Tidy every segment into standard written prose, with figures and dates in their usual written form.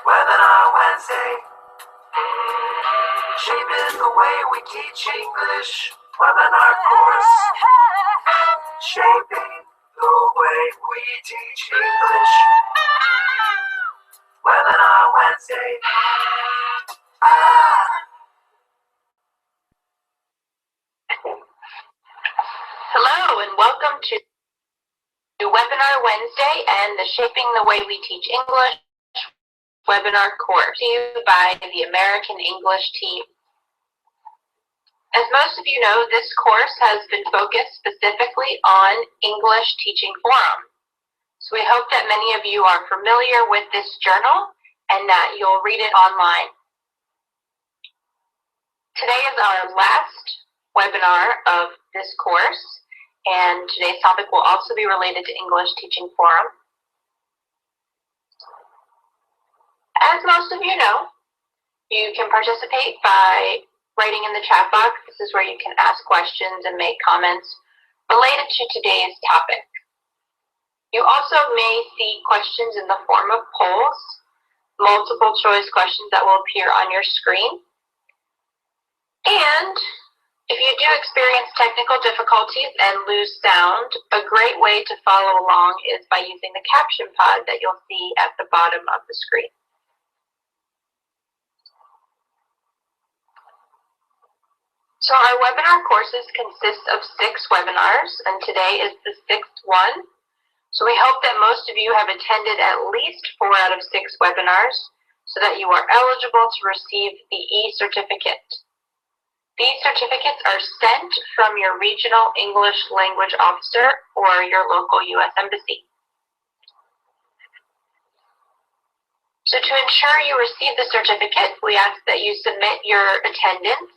Webinar Wednesday, shaping the way we teach English. Webinar course, shaping the way we teach English. Webinar Wednesday. Hello and welcome to Webinar Wednesday and the Shaping the Way We Teach English webinar course to you by the American English team. As most of you know, this course has been focused specifically on English teaching forum. So we hope that many of you are familiar with this journal and that you'll read it online. Today is our last webinar of this course, and today's topic will also be related to English teaching forum. As most of you know, you can participate by writing in the chat box. This is where you can ask questions and make comments related to today's topic. You also may see questions in the form of polls, multiple choice questions that will appear on your screen. And if you do experience technical difficulties and lose sound, a great way to follow along is by using the caption pod that you'll see at the bottom of the screen. So our webinar courses consist of 6 webinars, and today is the 6th one. So we hope that most of you have attended at least 4 out of 6 webinars so that you are eligible to receive the e-certificate. These certificates are sent from your regional English language officer or your local U.S. Embassy. So to ensure you receive the certificate, we ask that you submit your attendance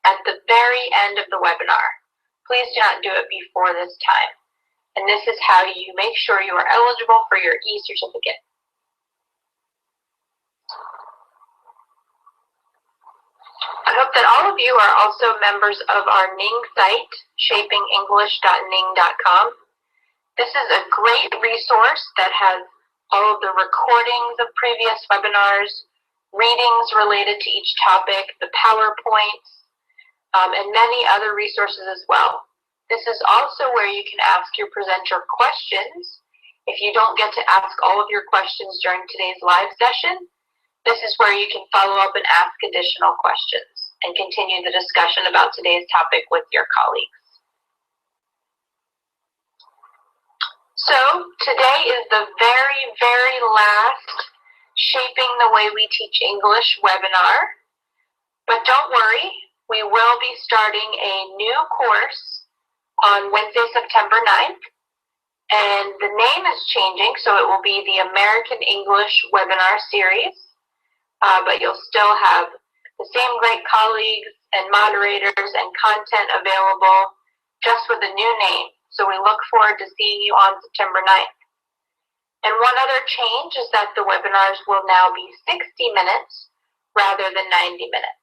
at the very end of the webinar. Please do not do it before this time. And this is how you make sure you are eligible for your e-certificate. I hope that all of you are also members of our Ning site, shapingenglish.ning.com. This is a great resource that has all of the recordings of previous webinars, readings related to each topic, the PowerPoints, and many other resources as well. This is also where you can ask your presenter questions. If you don't get to ask all of your questions during today's live session, this is where you can follow up and ask additional questions and continue the discussion about today's topic with your colleagues. So today is the very, very last Shaping the Way We Teach English webinar. But don't worry, we will be starting a new course on Wednesday, September 9th. And the name is changing, so it will be the American English Webinar Series. But you'll still have the same great colleagues and moderators and content available just with a new name. So we look forward to seeing you on September 9th. And one other change is that the webinars will now be 60 minutes rather than 90 minutes.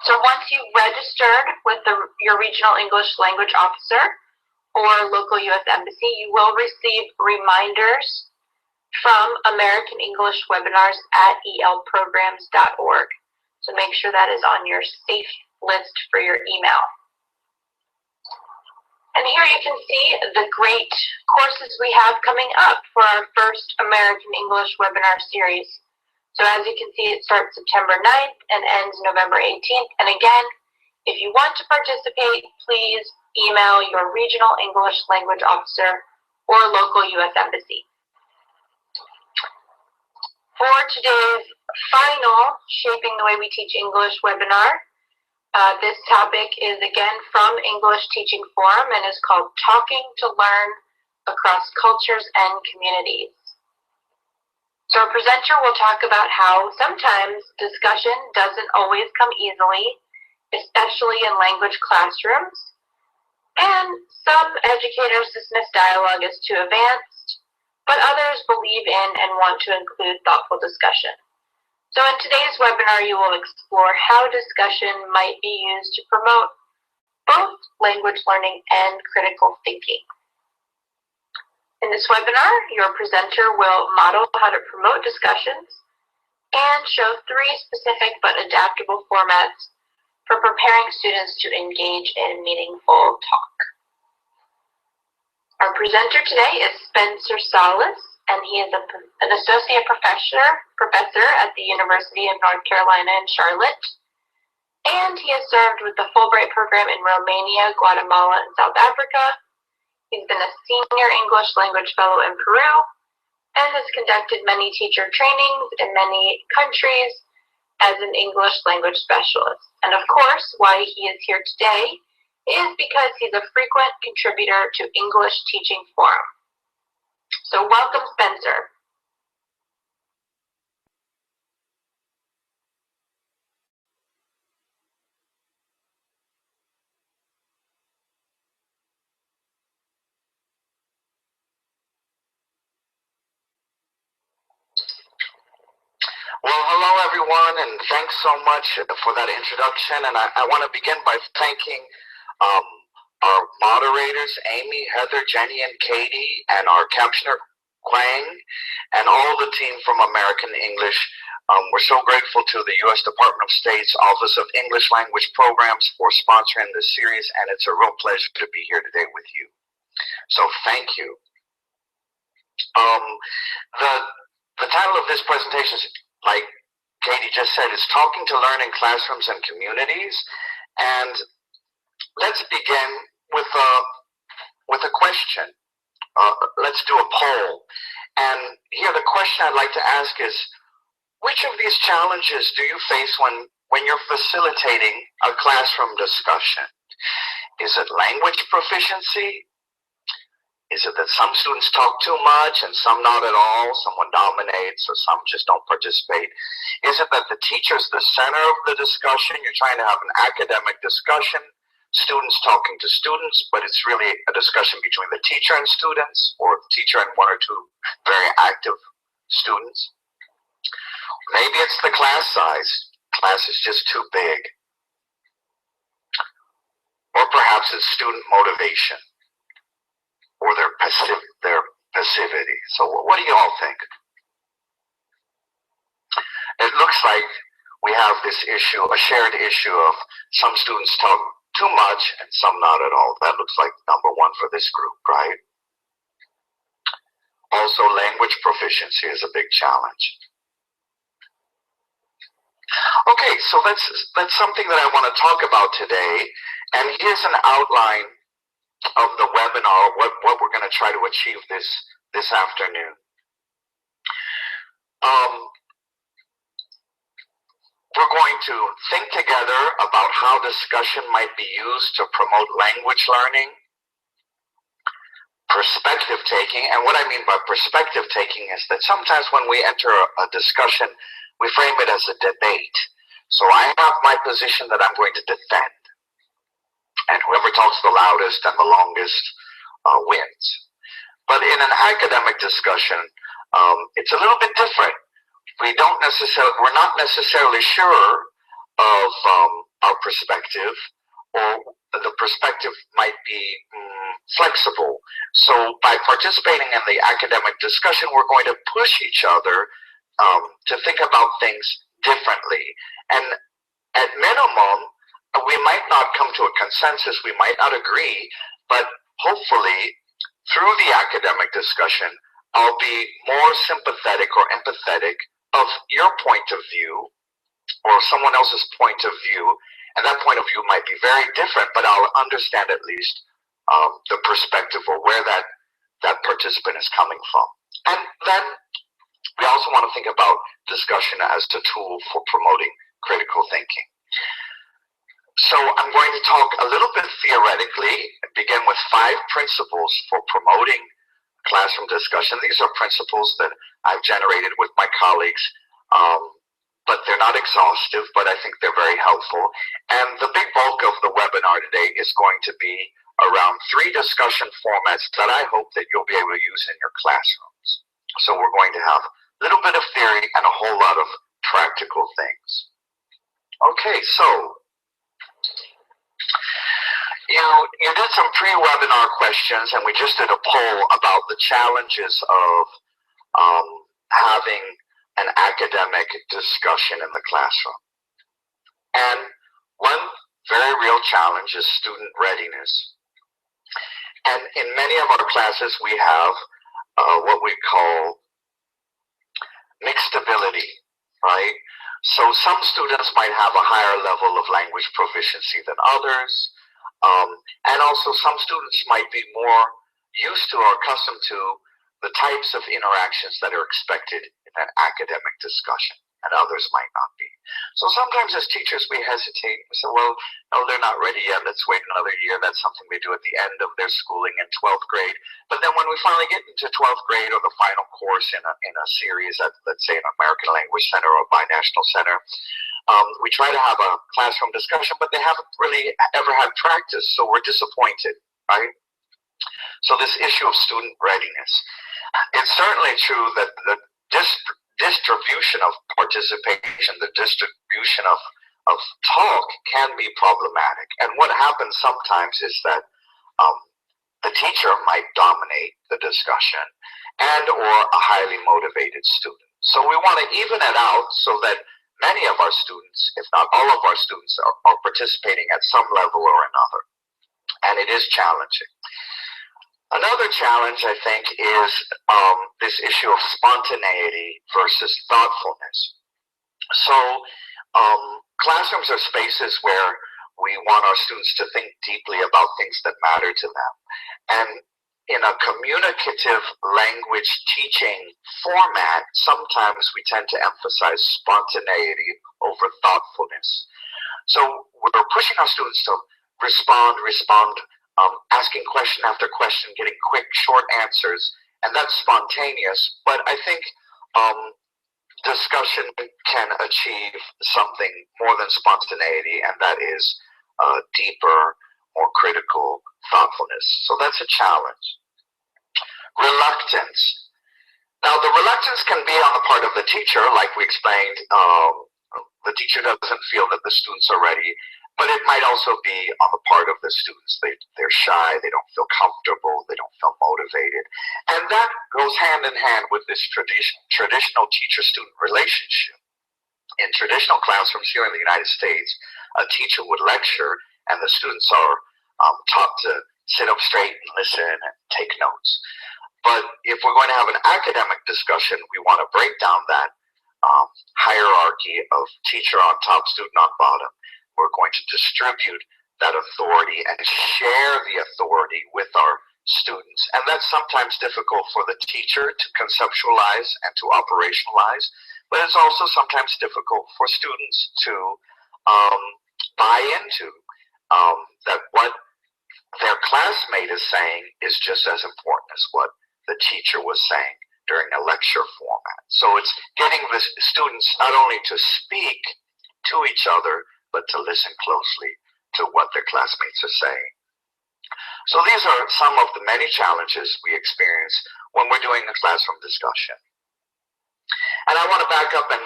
So once you've registered with your regional English language officer or local U.S. Embassy, you will receive reminders from American English webinars at elprograms.org. So make sure that is on your safe list for your email. And here you can see the great courses we have coming up for our first American English webinar series. So as you can see, it starts September 9th and ends November 18th. And again, if you want to participate, please email your regional English language officer or local U.S. Embassy. For today's final Shaping the Way We Teach English webinar, this topic is again from English Teaching Forum and is called Talking to Learn Across Cultures and Communities. So our presenter will talk about how sometimes discussion doesn't always come easily, especially in language classrooms, and some educators dismiss dialogue as too advanced, but others believe in and want to include thoughtful discussion. So in today's webinar, you will explore how discussion might be used to promote both language learning and critical thinking. In this webinar, your presenter will model how to promote discussions and show 3 specific but adaptable formats for preparing students to engage in meaningful talk. Our presenter today is Spencer Salas, and he is an associate professor at the University of North Carolina in Charlotte. And he has served with the Fulbright program in Romania, Guatemala, and South Africa. He's been a senior English language fellow in Peru and has conducted many teacher trainings in many countries as an English language specialist. And of course, why he is here today is because he's a frequent contributor to English Teaching Forum. So welcome, Spencer. Well, hello everyone, and thanks so much for that introduction. And I want to begin by thanking our moderators, Amy, Heather, Jenny, and Katie, and our captioner, Quang, and all the team from American English. We're so grateful to the U.S. Department of State's Office of English Language Programs for sponsoring this series, and it's a real pleasure to be here today with you. So thank you. The title of this presentation is, like Katie just said, is Talking to Learn in Classrooms and Communities. And let's begin with a question. Let's do a poll. And here the question I'd like to ask is, which of these challenges do you face when you're facilitating a classroom discussion? Is it language proficiency? Is it that some students talk too much and some not at all, someone dominates, or some just don't participate? Is it that the teacher's the center of the discussion, you're trying to have an academic discussion, students talking to students, but it's really a discussion between the teacher and students, or the teacher and 1 or 2 very active students? Maybe it's the class size. Class is just too big. Or perhaps it's student motivation, or their passivity. So what do you all think? It looks like we have this issue, a shared issue of some students talk too much and some not at all. That looks like number 1 for this group, right? Also, language proficiency is a big challenge. Okay, so that's something that I want to talk about today. And here's an outline of the webinar, what we're going to try to achieve this afternoon. We're going to think together about how discussion might be used to promote language learning, perspective taking. And what I mean by perspective taking is that sometimes when we enter a discussion, we frame it as a debate. So I have my position that I'm going to defend, and whoever talks the loudest and the longest wins. But in an academic discussion, it's a little bit different. We're not necessarily sure of our perspective, or the perspective might be flexible. So by participating in the academic discussion, we're going to push each other to think about things differently. And at minimum, we might not come to a consensus, we might not agree, but hopefully through the academic discussion, I'll be more sympathetic or empathetic of your point of view or someone else's point of view. And that point of view might be very different, but I'll understand at least the perspective or where that participant is coming from. And then we also want to think about discussion as a tool for promoting critical thinking. So I'm going to talk a little bit theoretically and begin with 5 principles for promoting classroom discussion. These are principles that I've generated with my colleagues, but they're not exhaustive, but I think they're very helpful. And the big bulk of the webinar today is going to be around 3 discussion formats that I hope that you'll be able to use in your classrooms. So we're going to have a little bit of theory and a whole lot of practical things. Okay, so You did some pre-webinar questions, and we just did a poll about the challenges of having an academic discussion in the classroom. And one very real challenge is student readiness. And in many of our classes, we have what we call mixed ability, right? So some students might have a higher level of language proficiency than others. And also some students might be more used to or accustomed to the types of interactions that are expected in an academic discussion, and others might not be. So sometimes as teachers we hesitate. We say, well, no, they're not ready yet. Let's wait another year. That's something they do at the end of their schooling in 12th grade. But then when we finally get into 12th grade or the final course in a series at, let's say, an American Language Center or a binational center, we try to have a classroom discussion, but they haven't really ever had practice, so we're disappointed, right? So this issue of student readiness. It's certainly true that the distribution of participation, the distribution of talk can be problematic. And what happens sometimes is that the teacher might dominate the discussion and or a highly motivated student. So we want to even it out so that many of our students, if not all of our students, are participating at some level or another. And it is challenging. Another challenge, I think, is this issue of spontaneity versus thoughtfulness. So classrooms are spaces where we want our students to think deeply about things that matter to them. And in a communicative language teaching format, sometimes we tend to emphasize spontaneity over thoughtfulness. So we're pushing our students to respond, asking question after question, getting quick, short answers, and that's spontaneous. But I think discussion can achieve something more than spontaneity, and that is deeper, more critical thoughtfulness. So that's a challenge. Reluctance. Now, the reluctance can be on the part of the teacher, like we explained. The teacher doesn't feel that the students are ready. But it might also be on the part of the students. They're shy, they don't feel comfortable, they don't feel motivated. And that goes hand in hand with this traditional teacher-student relationship. In traditional classrooms here in the United States, a teacher would lecture and the students are taught to sit up straight and listen and take notes. But if we're going to have an academic discussion, we want to break down that hierarchy of teacher on top, student on bottom. We're going to distribute that authority and share the authority with our students. And that's sometimes difficult for the teacher to conceptualize and to operationalize, but it's also sometimes difficult for students to buy into that what their classmate is saying is just as important as what the teacher was saying during a lecture format. So it's getting the students not only to speak to each other, but to listen closely to what their classmates are saying. So these are some of the many challenges we experience when we're doing a classroom discussion. And I want to back up and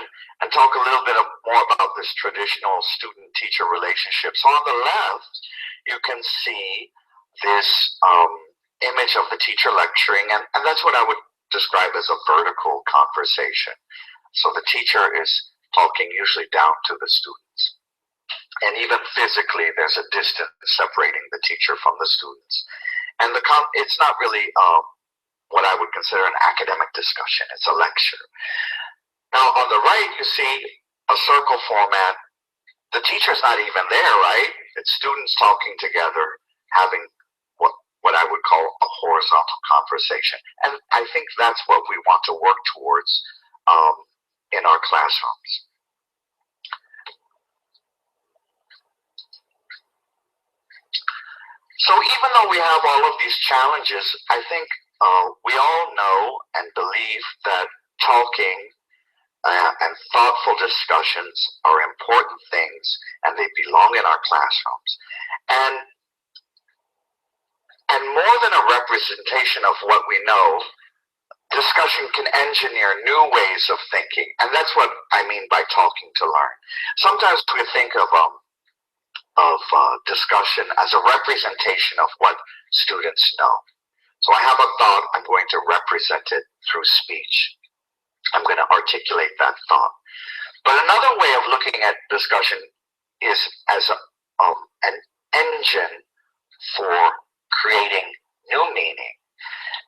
talk a little bit more about this traditional student-teacher relationship. So on the left, you can see this image of the teacher lecturing, and that's what I would describe as a vertical conversation. So the teacher is talking usually down to the students. And even physically, there's a distance separating the teacher from the students. And it's not really what I would consider an academic discussion. It's a lecture. Now, on the right, you see a circle format. The teacher's not even there, right? It's students talking together, having what I would call a horizontal conversation. And I think that's what we want to work towards in our classrooms. So even though we have all of these challenges, I think we all know and believe that talking and thoughtful discussions are important things, and they belong in our classrooms. And more than a representation of what we know, discussion can engineer new ways of thinking, and that's what I mean by talking to learn. Sometimes we think of discussion as a representation of what students know. So I have a thought, I'm going to represent it through speech. I'm going to articulate that thought. But another way of looking at discussion is as an engine for creating new meaning.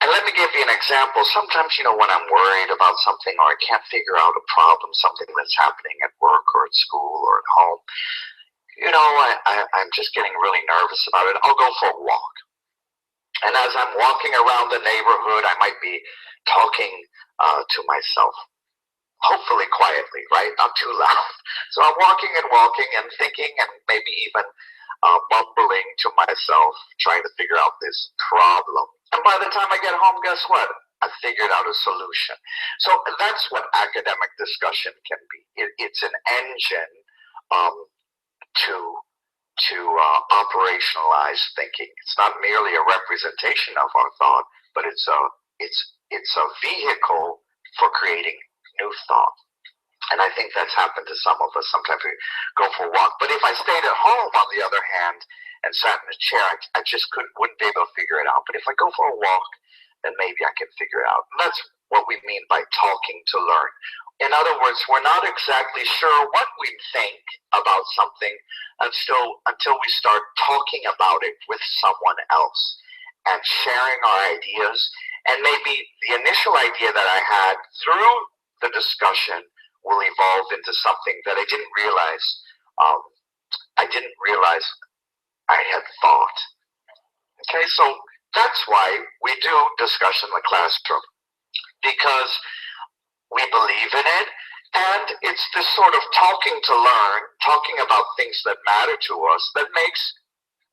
And let me give you an example. Sometimes, when I'm worried about something or I can't figure out a problem, something that's happening at work or at school or at home, I'm just getting really nervous about it. I'll go for a walk. And as I'm walking around the neighborhood, I might be talking to myself, hopefully quietly, right? Not too loud. So I'm walking and thinking and maybe even mumbling to myself, trying to figure out this problem. And by the time I get home, guess what? I figured out a solution. So that's what academic discussion can be. It's an engine to operationalize thinking. It's not merely a representation of our thought, but it's a vehicle for creating new thought. And I think that's happened to some of us. Sometimes we go for a walk. But if I stayed at home, on the other hand, and sat in a chair, I just wouldn't be able to figure it out. But if I go for a walk, then maybe I can figure it out. And that's what we mean by talking to learn. In other words, we're not exactly sure what we think about something until we start talking about it with someone else and sharing our ideas. And maybe the initial idea that I had through the discussion will evolve into something that I didn't realize I had thought. Okay, so that's why we do discussion in the classroom, because we believe in it, and it's this sort of talking to learn, talking about things that matter to us, that makes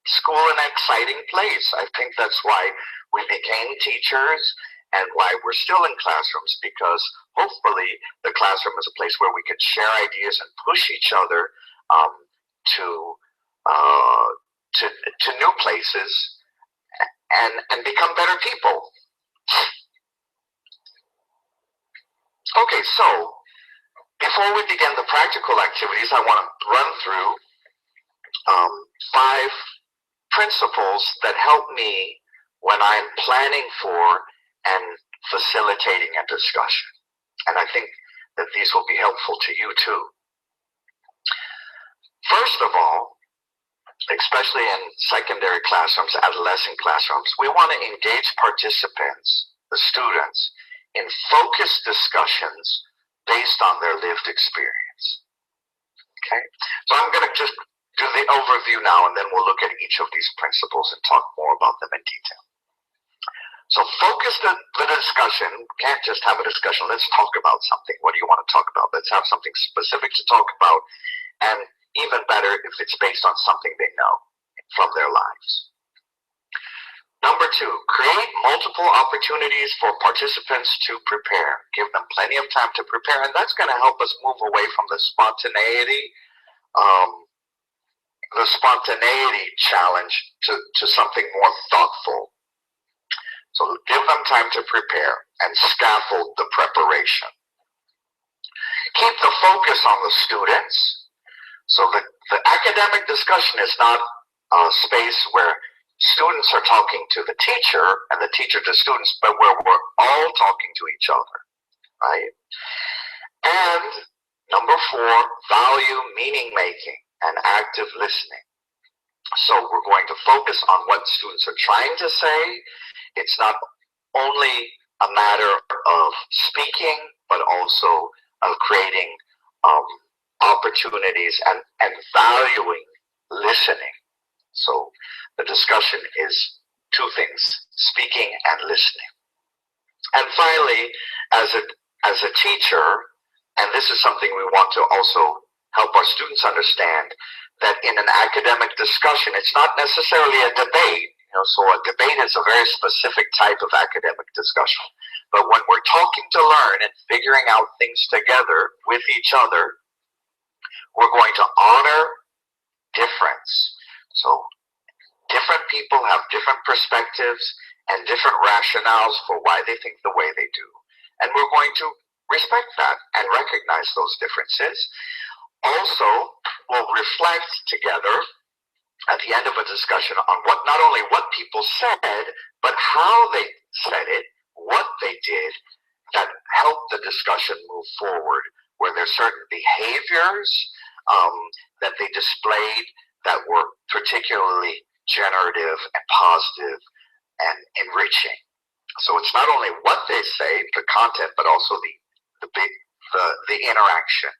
school an exciting place. I think that's why we became teachers and why we're still in classrooms, because hopefully the classroom is a place where we can share ideas and push each other to new places and become better people. Okay, so before we begin the practical activities, I want to run through 5 principles that help me when I'm planning for and facilitating a discussion. And I think that these will be helpful to you too. First of all, especially in secondary classrooms, adolescent classrooms, we want to engage participants, the students, in focused discussions based on their lived experience. Okay? So I'm going to just do the overview now, and then we'll look at each of these principles and talk more about them in detail. So focus the discussion. Can't just have a discussion. Let's talk about something. What do you want to talk about? Let's have something specific to talk about, and even better if it's based on something they know from their lives. Number 2, create multiple opportunities for participants to prepare. Give them plenty of time to prepare, and that's going to help us move away from the spontaneity challenge to something more thoughtful. So give them time to prepare and scaffold the preparation. Keep the focus on the students. So the academic discussion is not a space where students are talking to the teacher and the teacher to students, but where we're all talking to each other, right? And number 4, value meaning making and active listening. So we're going to focus on what students are trying to say. It's not only a matter of speaking, but also of creating opportunities and valuing listening. So the discussion is 2 things, speaking and listening. And finally, as a teacher, and this is something we want to also help our students understand, that in an academic discussion, it's not necessarily a debate. So a debate is a very specific type of academic discussion. But when we're talking to learn and figuring out things together with each other, we're going to honor difference. So different people have different perspectives and different rationales for why they think the way they do. And we're going to respect that and recognize those differences. Also, we'll reflect together at the end of a discussion on what, not only what people said, but how they said it, what they did that helped the discussion move forward. Were there certain behaviors that they displayed that were particularly generative and positive and enriching? So it's not only what they say, the content, but also the interaction.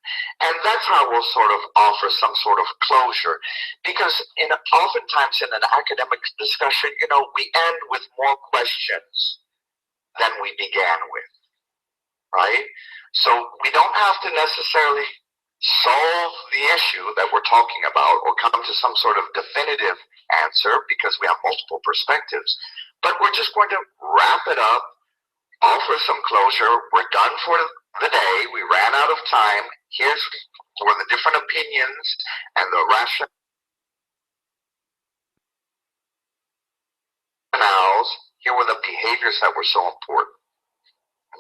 And that's how we'll sort of offer some sort of closure. Because oftentimes in an academic discussion, we end with more questions than we began with, right? So we don't have to necessarily solve the issue that we're talking about or come to some sort of definitive answer because we have multiple perspectives. But we're just going to wrap it up, offer some closure. We're done for the day. We ran out of time. Here's where the different opinions and the rationales, here were the behaviors that were so important.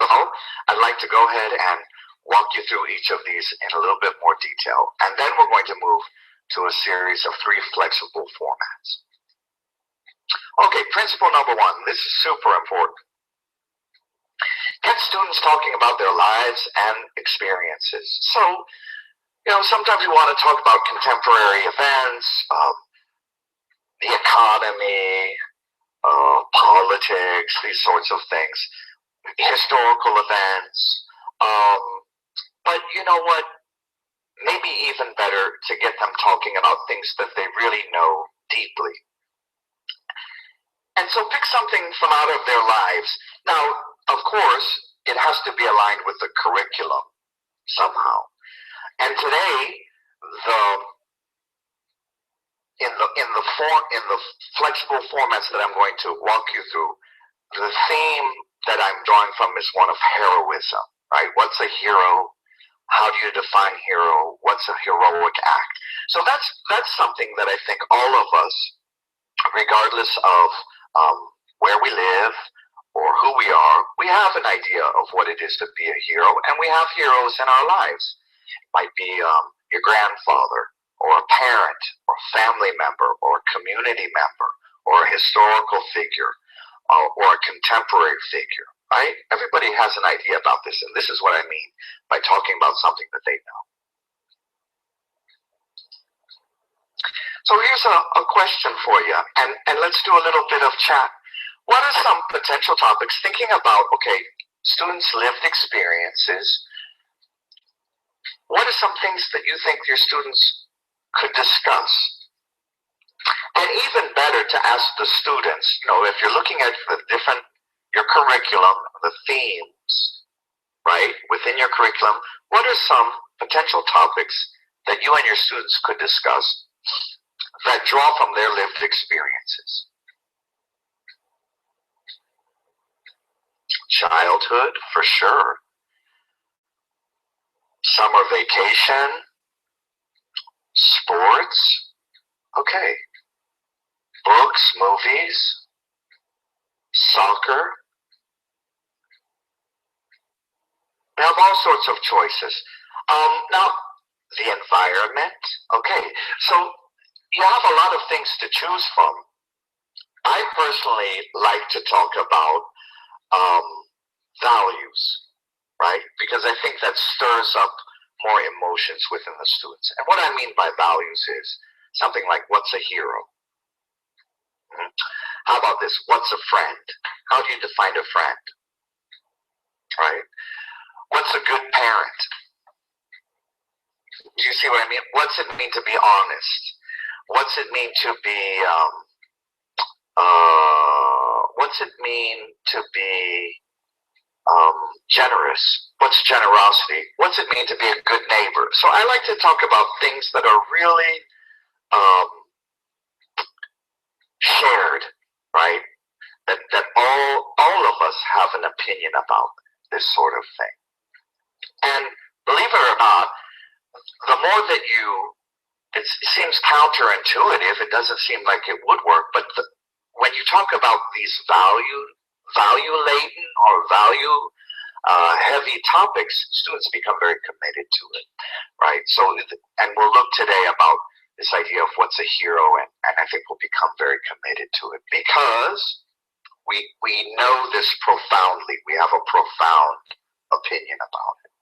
So I'd like to go ahead and walk you through each of these in a little bit more detail. And then we're going to move to a series of 3 flexible formats. Okay, principle number 1. This is super important. Get students talking about their lives and experiences. So, sometimes we want to talk about contemporary events, the economy, politics, these sorts of things, historical events. But you know what? Maybe even better to get them talking about things that they really know deeply. And so pick something from out of their lives. Now, of course, it has to be aligned with the curriculum somehow. And today, in the flexible formats that I'm going to walk you through, the theme that I'm drawing from is one of heroism, right? What's a hero? How do you define hero? What's a heroic act? So that's something that I think all of us, regardless of where we live or who we are, we have an idea of what it is to be a hero, and we have heroes in our lives. It might be your grandfather, or a parent, or a family member, or a community member, or a historical figure, or a contemporary figure, right? Everybody has an idea about this, and this is what I mean by talking about something that they know. So here's a question for you, and let's do a little bit of chat. What are some potential topics, thinking about, okay, students' lived experiences, what are some things that you think your students could discuss? And even better to ask the students, if you're looking at your curriculum, the themes, right, within your curriculum, what are some potential topics that you and your students could discuss that draw from their lived experiences? Childhood, for sure. Summer vacation. Sports. Okay. Books, movies. Soccer. We have all sorts of choices. Now, the environment. Okay, so you have a lot of things to choose from. I personally like to talk about values, right? Because I think that stirs up more emotions within the students. And what I mean by values is something like, what's a hero? How about this? What's a friend? How do you define a friend? Right? What's a good parent? Do you see what I mean? What's it mean to be honest? What's it mean to be, what's it mean to be generous? What's generosity? What's it mean to be a good neighbor? So I like to talk about things that are really shared, right? That all of us have an opinion about this sort of thing. And believe it or not, the more that it seems counterintuitive, it doesn't seem like it would work, but when you talk about these value-laden or value-heavy topics, students become very committed to it, right? So, and we'll look today about this idea of what's a hero, and I think we'll become very committed to it because we know this profoundly. We have a profound opinion about it.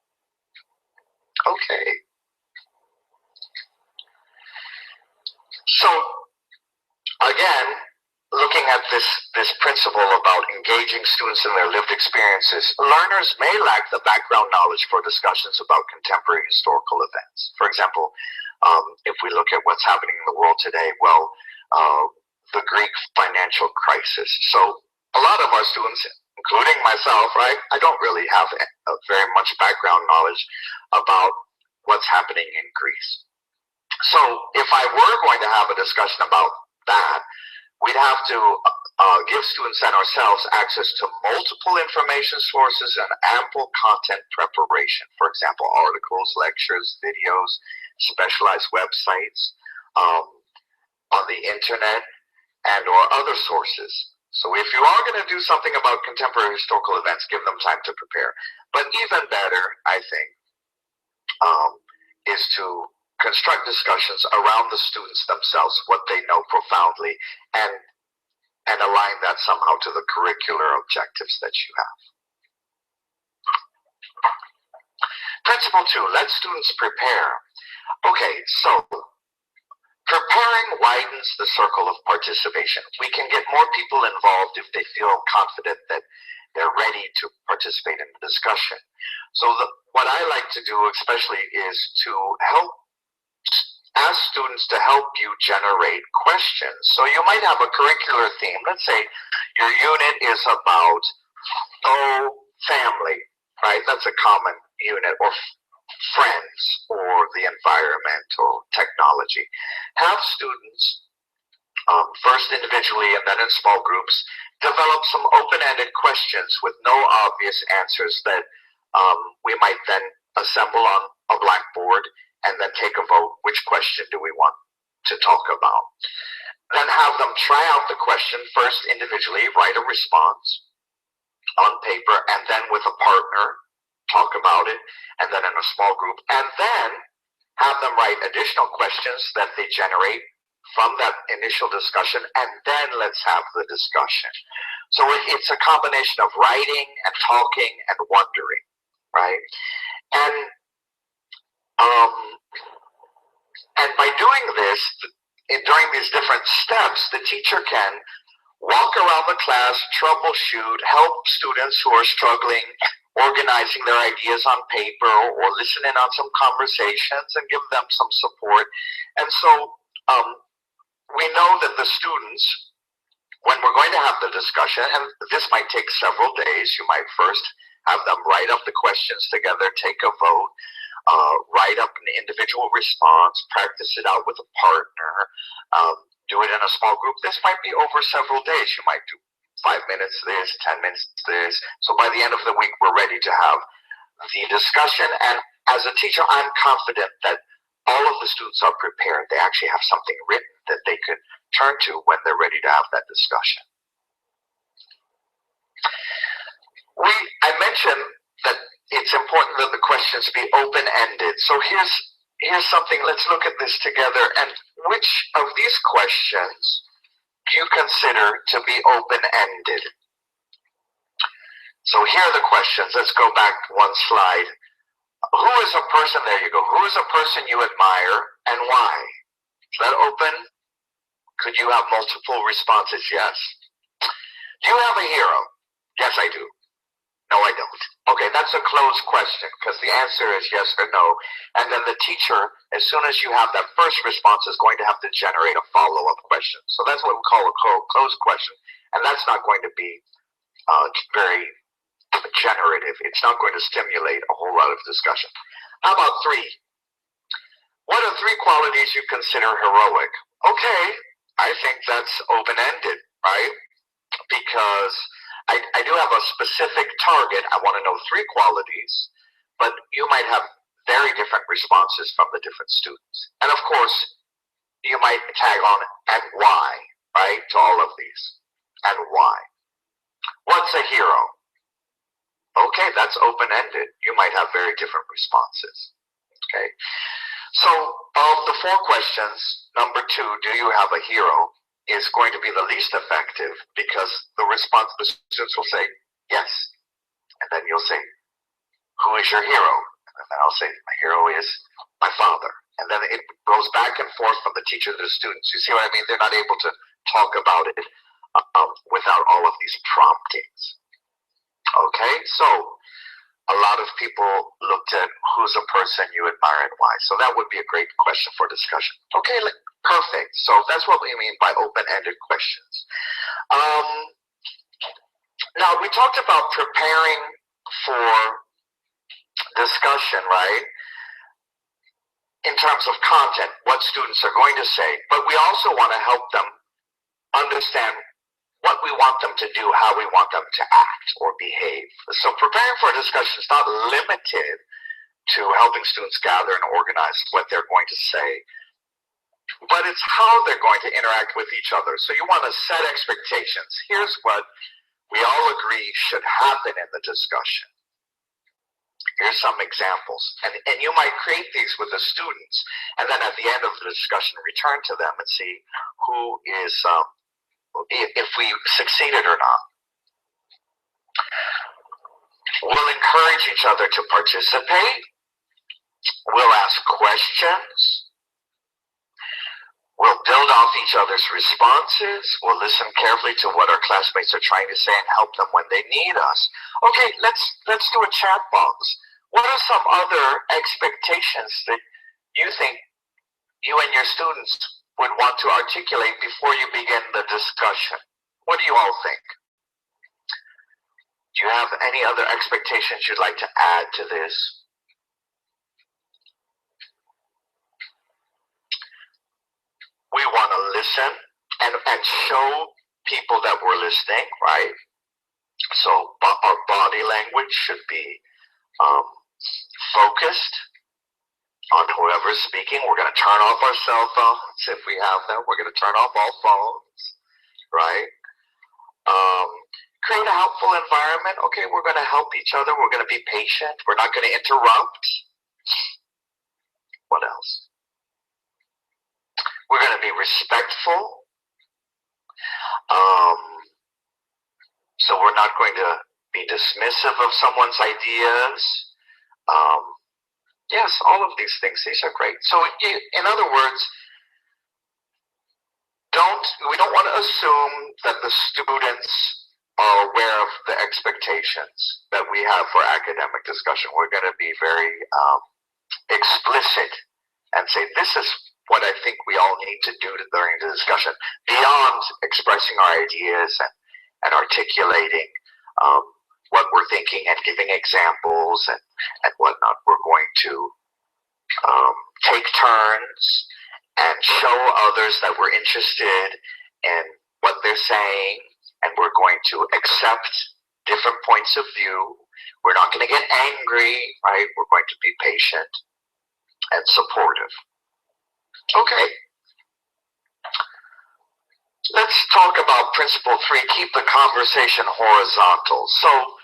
Okay. So, again, looking at this principle about engaging students in their lived experiences, learners may lack the background knowledge for discussions about contemporary historical events. For example, if we look at what's happening in the world today, well, the Greek financial crisis. So a lot of our students, including myself, right, I don't really have very much background knowledge about what's happening in Greece. So if I were going to have a discussion about that, we'd have to give students and ourselves access to multiple information sources and ample content preparation. For example, articles, lectures, videos, specialized websites on the internet and or other sources. So if you are going to do something about contemporary historical events, give them time to prepare. But even better, I think, is to construct discussions around the students themselves, what they know profoundly, and align that somehow to the curricular objectives that you have. Principle 2, let students prepare. Okay, so preparing widens the circle of participation. We can get more people involved if they feel confident that they're ready to participate in the discussion. So what I like to do especially is to ask students to help you generate questions. So you might have a curricular theme. Let's say your unit is about, family, right? That's a common unit, or friends, or the environment, or technology. Have students, first individually and then in small groups, develop some open-ended questions with no obvious answers that we might then assemble on a blackboard and then take a vote. Which question do we want to talk about? Then have them try out the question first individually, write a response on paper, and then with a partner, talk about it, and then in a small group, and then have them write additional questions that they generate from that initial discussion, and then let's have the discussion. So it's a combination of writing and talking and wondering, right? And by doing this, during these different steps, the teacher can walk around the class, troubleshoot, help students who are struggling, organizing their ideas on paper, or listen in on some conversations and give them some support. And so we know that the students, when we're going to have the discussion, and this might take several days, you might first have them write up the questions together, take a vote, write up an individual response, practice it out with a partner, do it in a small group. This might be over several days. You might do 5 minutes this, 10 minutes this. So by the end of the week, we're ready to have the discussion. And as a teacher, I'm confident that all of the students are prepared. They actually have something written that they could turn to when they're ready to have that discussion. I mentioned that it's important that the questions be open-ended. So here's something, let's look at this together. And which of these questions do you consider to be open-ended? So here are the questions. Let's go back one slide. Who is a person, there you go. Who is a person you admire and why? Is that open? Could you have multiple responses? Yes. Do you have a hero? Yes, I do. No, I don't. Okay, that's a closed question because the answer is yes or no. And then the teacher, as soon as you have that first response, is going to have to generate a follow-up question. So that's what we call a closed question. And that's not going to be very generative. It's not going to stimulate a whole lot of discussion. How about 3? What are 3 qualities you consider heroic? Okay, I think that's open-ended, right? Because I do have a specific target. I want to know 3 qualities, but you might have very different responses from the different students. And of course, you might tag on and why, right, to all of these. And why. What's a hero? Okay, that's open-ended. You might have very different responses. Okay. So, of the 4 questions, number 2, do you have a hero, is going to be the least effective because the response, the students will say, yes. And then you'll say, who is your hero? And then I'll say, my hero is my father. And then it goes back and forth from the teacher to the students. You see what I mean? They're not able to talk about it without all of these promptings. Okay, so a lot of people looked at who's a person you admire and why. So that would be a great question for discussion. Okay, perfect. So that's what we mean by open-ended questions. Now, we talked about preparing for discussion, right? In terms of content, what students are going to say, but we also want to help them understand what we want them to do, how we want them to act or behave. So preparing for a discussion is not limited to helping students gather and organize what they're going to say, but it's how they're going to interact with each other. So you want to set expectations. Here's what we all agree should happen in the discussion. Here's some examples. And you might create these with the students, and then at the end of the discussion, return to them and see who is, if we succeeded or not. We'll encourage each other to participate. We'll ask questions. We'll build off each other's responses. We'll listen carefully to what our classmates are trying to say and help them when they need us. Okay, let's do a chat box. What are some other expectations that you think you and your students would want to articulate before you begin the discussion? What do you all think? Do you have any other expectations you'd like to add to this? We want to listen and show people that we're listening, right? So our body language should be focused on whoever's speaking. We're going to turn off our cell phones if we have them. We're going to turn off all phones, right? Create a helpful environment. Okay, we're going to help each other. We're going to be patient. We're not going to interrupt. What else? We're going to be respectful. So we're not going to be dismissive of someone's ideas. Yes, all of these things. These are great. So in other words, we don't want to assume that the students are aware of the expectations that we have for academic discussion. We're going to be very explicit and say, this is what I think we all need to do during the discussion, beyond expressing our ideas and articulating what we're thinking and giving examples and whatnot. We're going to take turns and show others that we're interested in what they're saying, and we're going to accept different points of view. We're not going to get angry, right? We're going to be patient and supportive. Okay. Let's talk about principle 3, keep the conversation horizontal. So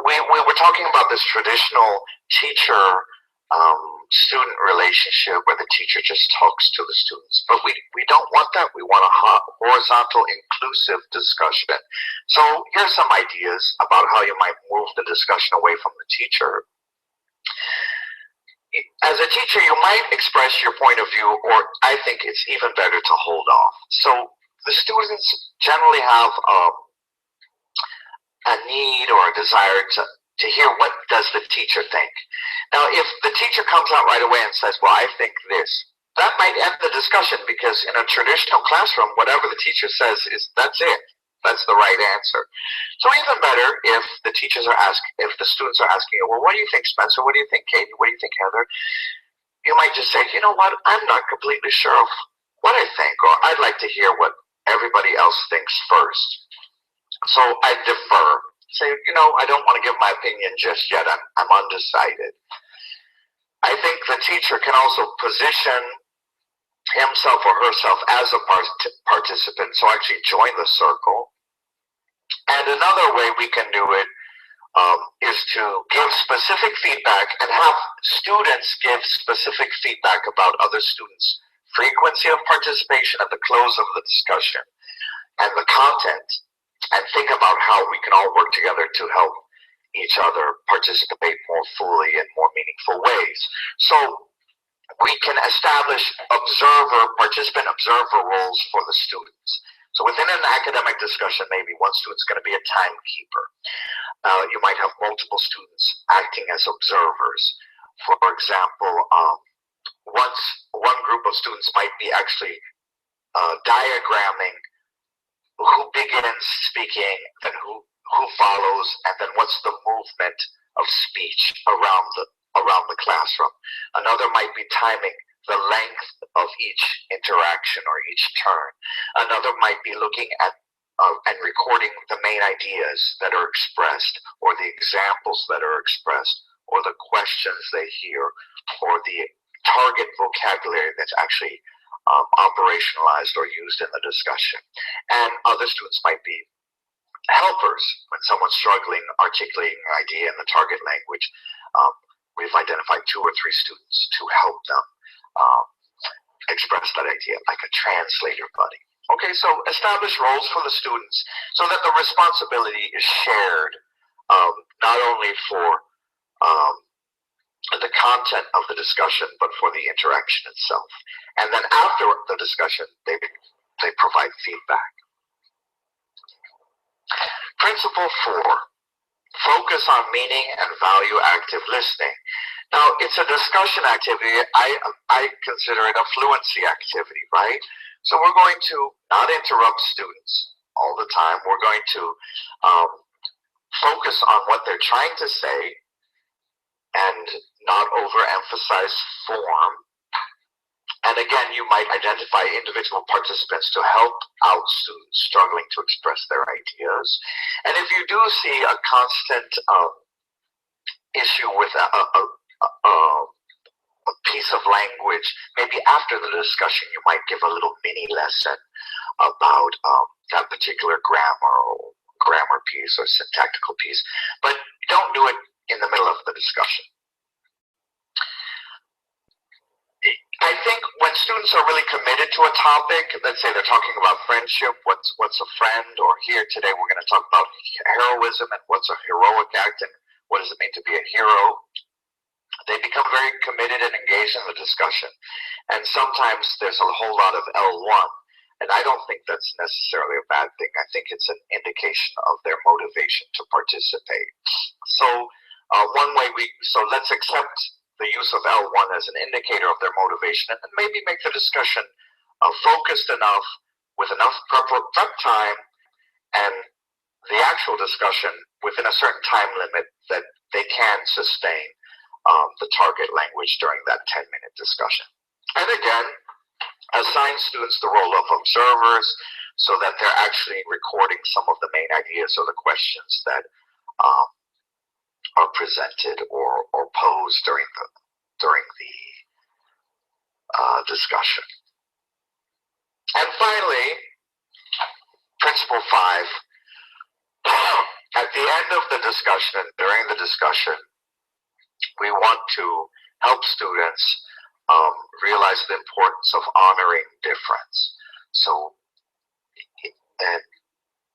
we were talking about this traditional teacher-student relationship where the teacher just talks to the students. But we don't want that. We want a horizontal, inclusive discussion. So here's some ideas about how you might move the discussion away from the teacher. As a teacher, you might express your point of view, or I think it's even better to hold off. So the students generally have a need or a desire to hear what does the teacher think. Now, if the teacher comes out right away and says, well, I think this, that might end the discussion, because in a traditional classroom, whatever the teacher says that's it. That's the right answer. So even better if the students are asking you, well, what do you think, Spencer? What do you think, Katie? What do you think, Heather? You might just say, you know what, I'm not completely sure of what I think, or I'd like to hear what everybody else thinks first. So I defer. Say, I don't want to give my opinion just yet. I'm undecided. I think the teacher can also position himself or herself as a participant, so actually join the circle. And another way we can do it is to give specific feedback and have students give specific feedback about other students' frequency of participation at the close of the discussion and the content, and think about how we can all work together to help each other participate more fully in more meaningful ways. So we can establish participant observer roles for the students. So within an academic discussion, maybe one student's going to be a timekeeper. You might have multiple students acting as observers. For example, one group of students might be actually diagramming who begins speaking, then who follows, and then what's the movement of speech around the classroom. Another might be timing the length of each interaction or each turn. Another might be looking at and recording the main ideas that are expressed, or the examples that are expressed, or the questions they hear, or the target vocabulary that's actually operationalized or used in the discussion. And other students might be helpers when someone's struggling articulating an idea in the target language. We've identified 2 or 3 students to help them express that idea, like a translator buddy. Okay, so establish roles for the students so that the responsibility is shared, not only for the content of the discussion, but for the interaction itself. And then after the discussion, they provide feedback. Principle 4, focus on meaning and value active listening. Now, it's a discussion activity. I consider it a fluency activity, right? So we're going to not interrupt students all the time. We're going to focus on what they're trying to say and not overemphasize form. And again, you might identify individual participants to help out students struggling to express their ideas. And if you do see a constant issue with a piece of language, maybe after the discussion you might give a little mini lesson about that particular grammar piece or syntactical piece, but don't do it in the middle of the discussion. I think when students are really committed to a topic, let's say they're talking about friendship, what's a friend, or here today we're going to talk about heroism and what's a heroic act and what does it mean to be a hero, they become very committed and engaged in the discussion. And sometimes there's a whole lot of L1, and I don't think that's necessarily a bad thing. I think it's an indication of their motivation to participate. So so let's accept the use of L1 as an indicator of their motivation, and then maybe make the discussion focused enough, with enough prep time, and the actual discussion within a certain time limit that they can sustain the target language during that 10-minute discussion. And again, assign students the role of observers so that they're actually recording some of the main ideas or the questions that are presented or posed during the discussion. And finally, principle 5, at the end of the discussion and during the discussion, we want to help students realize the importance of honoring difference. So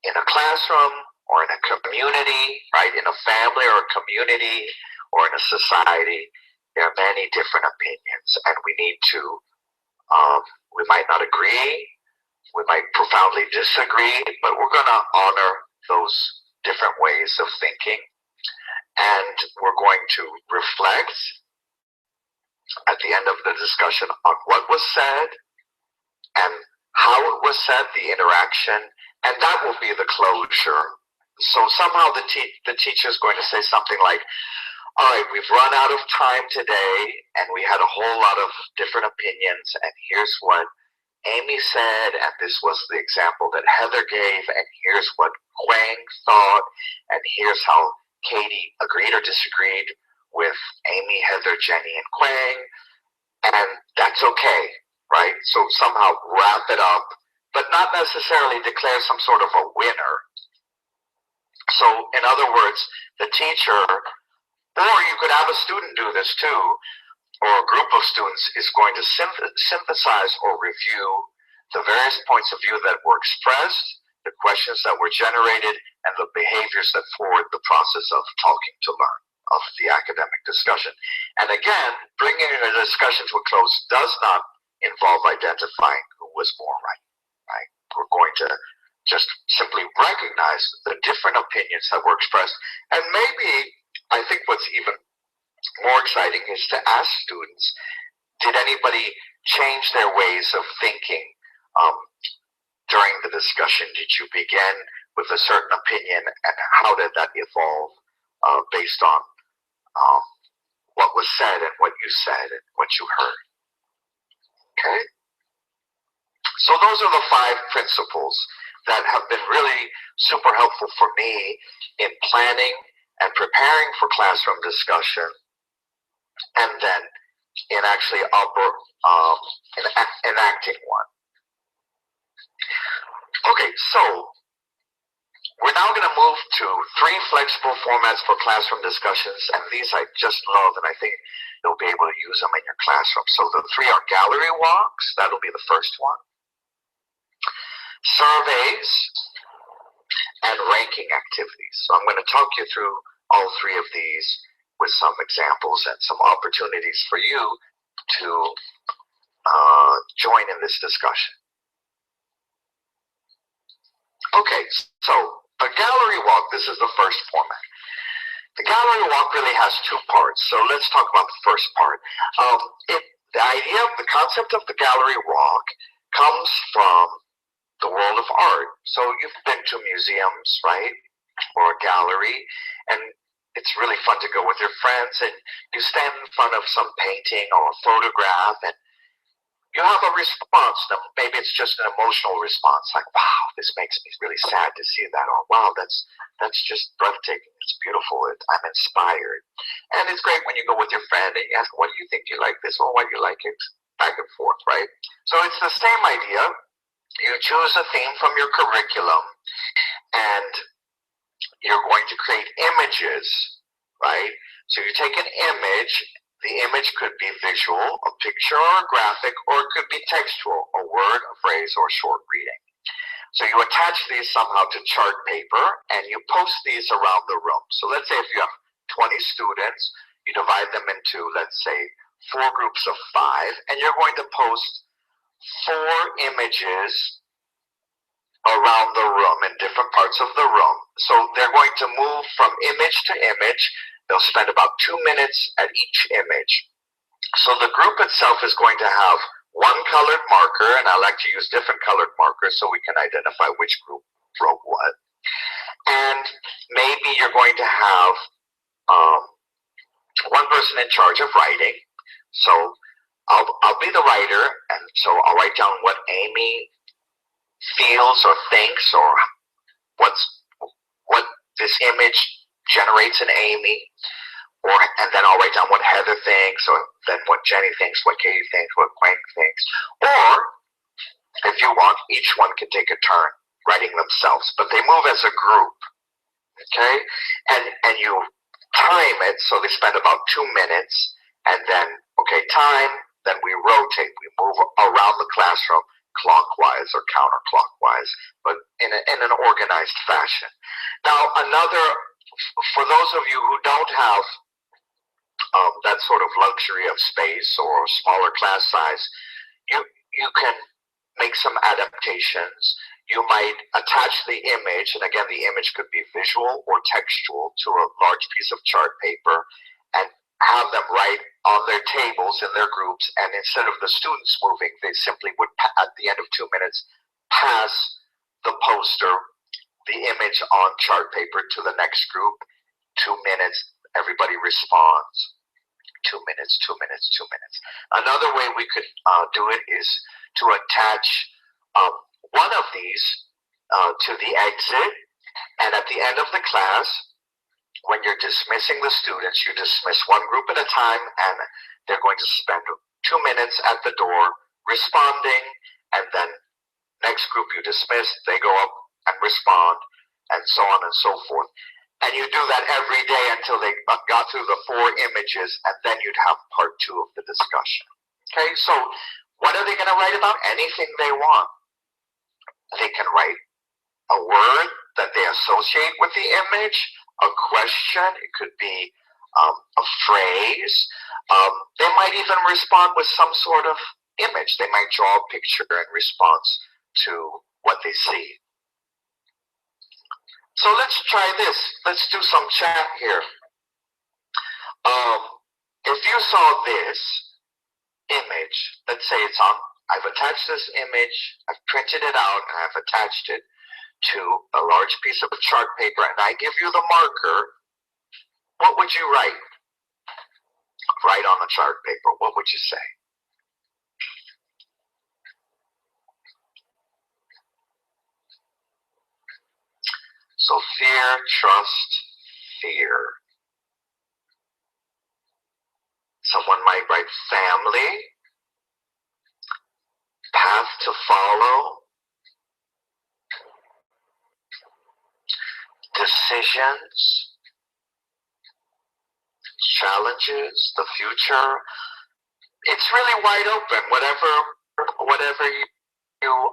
in a classroom or in a community, right, in a family or a community or in a society, there are many different opinions, and we need to, we might not agree, we might profoundly disagree, but we're going to honor those different ways of thinking. And we're going to reflect at the end of the discussion on what was said and how it was said, the interaction, and that will be the closure. So somehow the teacher is going to say something like, all right, we've run out of time today, and we had a whole lot of different opinions, and here's what Amy said, and this was the example that Heather gave, and here's what Quang thought, and here's how Katie agreed or disagreed with Amy, Heather, Jenny, and Quang, and that's okay, right? So somehow wrap it up, but not necessarily declare some sort of a winner. So in other words, the teacher, or you could have a student do this too, or a group of students is going to synthesize or review the various points of view that were expressed, the questions that were generated, and the behaviors that forward the process of talking to learn, of the academic discussion. And again, bringing a discussion to a close does not involve identifying who was more right? We're going to just simply recognize the different opinions that were expressed. And maybe, I think what's even more exciting is to ask students, did anybody change their ways of thinking during the discussion? Did you begin with a certain opinion, and how did that evolve based on what was said and what you said and what you heard? Okay? So those are the 5 principles that have been really super helpful for me in planning and preparing for classroom discussion, and then in actually enacting one. Okay, so we're now going to move to 3 flexible formats for classroom discussions, and these I just love, and I think you'll be able to use them in your classroom. So the 3 are gallery walks, that'll be the first one, surveys, and ranking activities. So I'm going to talk you through all 3 of these with some examples and some opportunities for you to join in this discussion. Okay, so a gallery walk, this is the first format. The gallery walk really has 2 parts, so let's talk about the first part. The idea of the concept of the gallery walk comes from the world of art. So you've been to museums, right? Or a gallery, and it's really fun to go with your friends, and you stand in front of some painting or a photograph, and you have a response. Now, maybe it's just an emotional response, like, wow, this makes me really sad to see that, or wow, that's just breathtaking, it's beautiful, I'm inspired. And it's great when you go with your friend and you ask, what do you think, do you like this, or why do you like it, back and forth, right? So it's the same idea. You choose a theme from your curriculum, and you're going to create images, right? So you take an image. The image could be visual, a picture or a graphic, or it could be textual, a word, a phrase, or a short reading. So you attach these somehow to chart paper, and you post these around the room. So let's say if you have 20 students, you divide them into, let's say, 4 groups of 5, and you're going to post 4 images around the room in different parts of the room. So they're going to move from image to image. They'll spend about 2 minutes at each image. So the group itself is going to have 1 colored marker, and I like to use different colored markers so we can identify which group wrote what. And maybe you're going to have 1 person in charge of writing. So I'll be the writer, and so I'll write down what Amy feels or thinks, or what this image generates in Amy, and then I'll write down what Heather thinks, or then what Jenny thinks, what Katie thinks, what Quinn thinks. Or, if you want, each one can take a turn writing themselves, but they move as a group, okay? And you time it, so they spend about 2 minutes, and then, okay, time, then we rotate, we move around the classroom clockwise or counterclockwise, but in an organized fashion. Now, for those of you who don't have that sort of luxury of space or smaller class size, you can make some adaptations. You might attach the image, and again, the image could be visual or textual, to a large piece of chart paper, and have them write on their tables in their groups, and instead of the students moving, they simply would, at the end of 2 minutes, pass the poster, the image on chart paper, to the next group. 2 minutes, everybody responds. 2 minutes, 2 minutes, 2 minutes. Another way we could do it is to attach one of these to the exit, and at the end of the class, when you're dismissing the students, you dismiss 1 group at a time, and they're going to spend 2 minutes at the door responding, and then next group you dismiss, they go up and respond, and so on and so forth. And you do that every day until they got through the 4 images, and then you'd have part 2 of the discussion. Okay, so what are they going to write about? Anything they want. They can write a word that they associate with the image, a question, it could be a phrase. They might even respond with some sort of image. They might draw a picture in response to what they see. So let's try this. Let's do some chat here. If you saw this image, let's say it's on, I've attached this image, I've printed it out, and I've attached it to a large piece of chart paper, and I give you the marker, what would you write? Write on the chart paper, what would you say? So fear, trust, fear. Someone might write family, path to follow, decisions, challenges, the future. It's really wide open, whatever you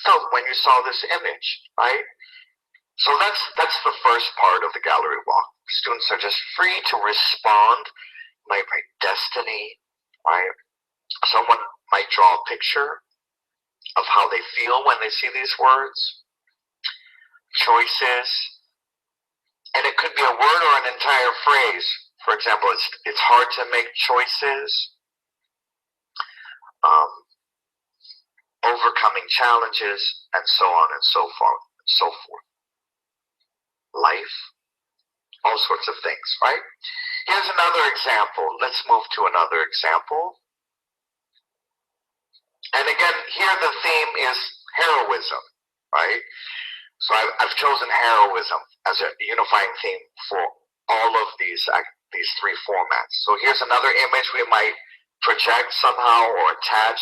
felt when you saw this image, right? So that's the first part of the gallery walk. Students are just free to respond. Might write destiny, right? Someone might draw a picture of how they feel when they see these words, choices, and it could be a word or an entire phrase. For example, it's hard to make choices, overcoming challenges, and so on and so forth. Life, all sorts of things, right? Here's another example. Let's move to another example. And again, here the theme is heroism, right? So I've chosen heroism as a unifying theme for all of these 3 formats. So here's another image we might project somehow or attach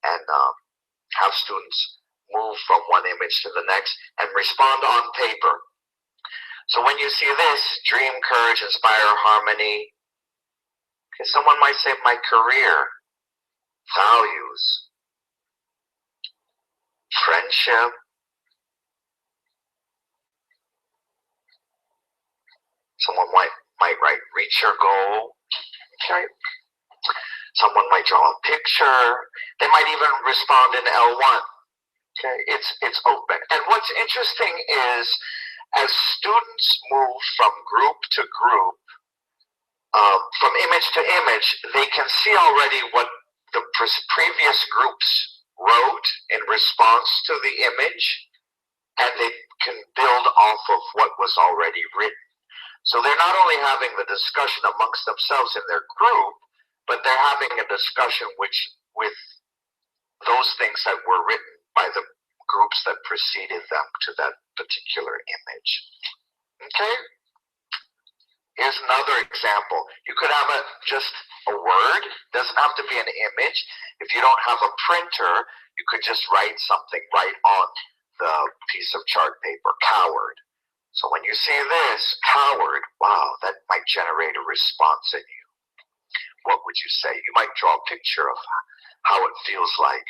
and have students move from one image to the next and respond on paper. So when you see this, dream, courage, inspire, harmony. Okay, someone might say my career, values, friendship, someone might write reach your goal. Okay. Someone might draw a picture. They might even respond in L1. Okay, it's open. And what's interesting is as students move from group to group, from image to image, they can see already what the previous groups wrote in response to the image, and they can build off of what was already written. So they're not only having the discussion amongst themselves in their group, but they're having a discussion with those things that were written by the groups that preceded them to that particular image. Okay? Here's another example. You could have just a word. It doesn't have to be an image. If you don't have a printer, you could just write something right on the piece of chart paper, coward. So when you see this, coward, wow, that might generate a response in you. What would you say? You might draw a picture of how it feels like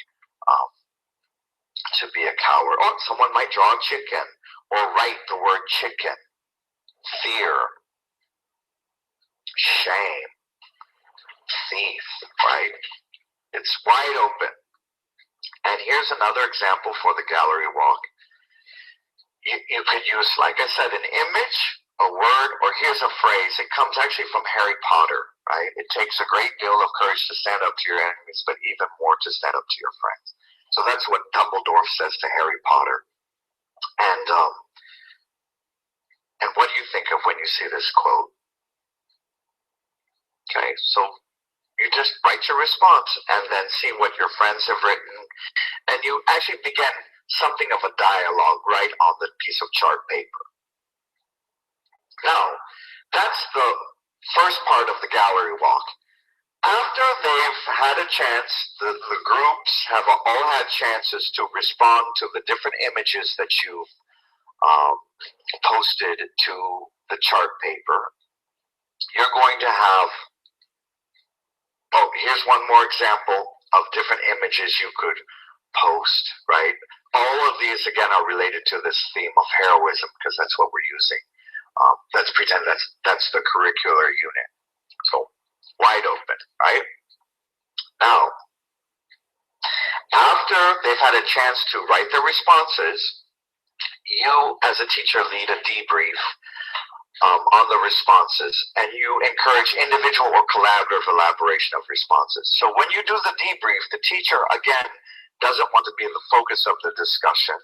to be a coward. Or someone might draw a chicken or write the word chicken, fear, shame, thief, right? It's wide open. And here's another example for the gallery walk. You could use, like I said, an image, a word, or here's a phrase. It comes actually from Harry Potter, right? It takes a great deal of courage to stand up to your enemies, but even more to stand up to your friends. So that's what Dumbledore says to Harry Potter. And what do you think of when you see this quote? Okay, so you just write your response and then see what your friends have written, and you actually begin something of a dialogue right on the piece of chart paper. Now, that's the first part of the gallery walk. After they've had a chance, the groups have all had chances to respond to the different images that you've um, posted to the chart paper. You're going to have, oh, here's one more example of different images you could post, right? All of these, again, are related to this theme of heroism because that's what we're using. Let's pretend that's the curricular unit. So, wide open, right? Now, after they've had a chance to write their responses, you, as a teacher, lead a debrief on the responses, and you encourage individual or collaborative elaboration of responses. So when you do the debrief, the teacher, again, doesn't want to be the focus of the discussion.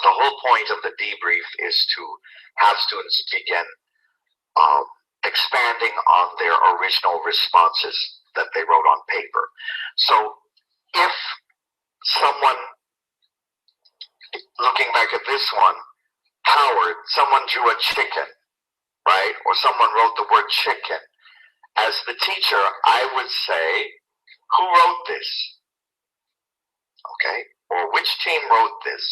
The whole point of the debrief is to have students begin expanding on their original responses that they wrote on paper. So if someone, looking back at this one, Howard, someone drew a chicken, right? Or someone wrote the word chicken. As the teacher, I would say, who wrote this? Okay, or which team wrote this?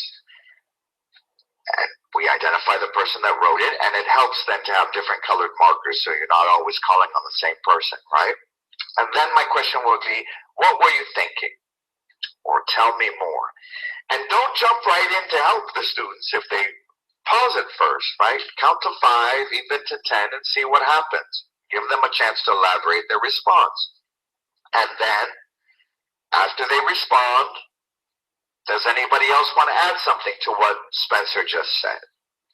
And we identify the person that wrote it, and it helps then to have different colored markers so you're not always calling on the same person, right? And then my question would be, what were you thinking? Or tell me more. And don't jump right in to help the students if they pause it first, right? Count to 5, even to 10, and see what happens. Give them a chance to elaborate their response. And then, after they respond, does anybody else want to add something to what Spencer just said?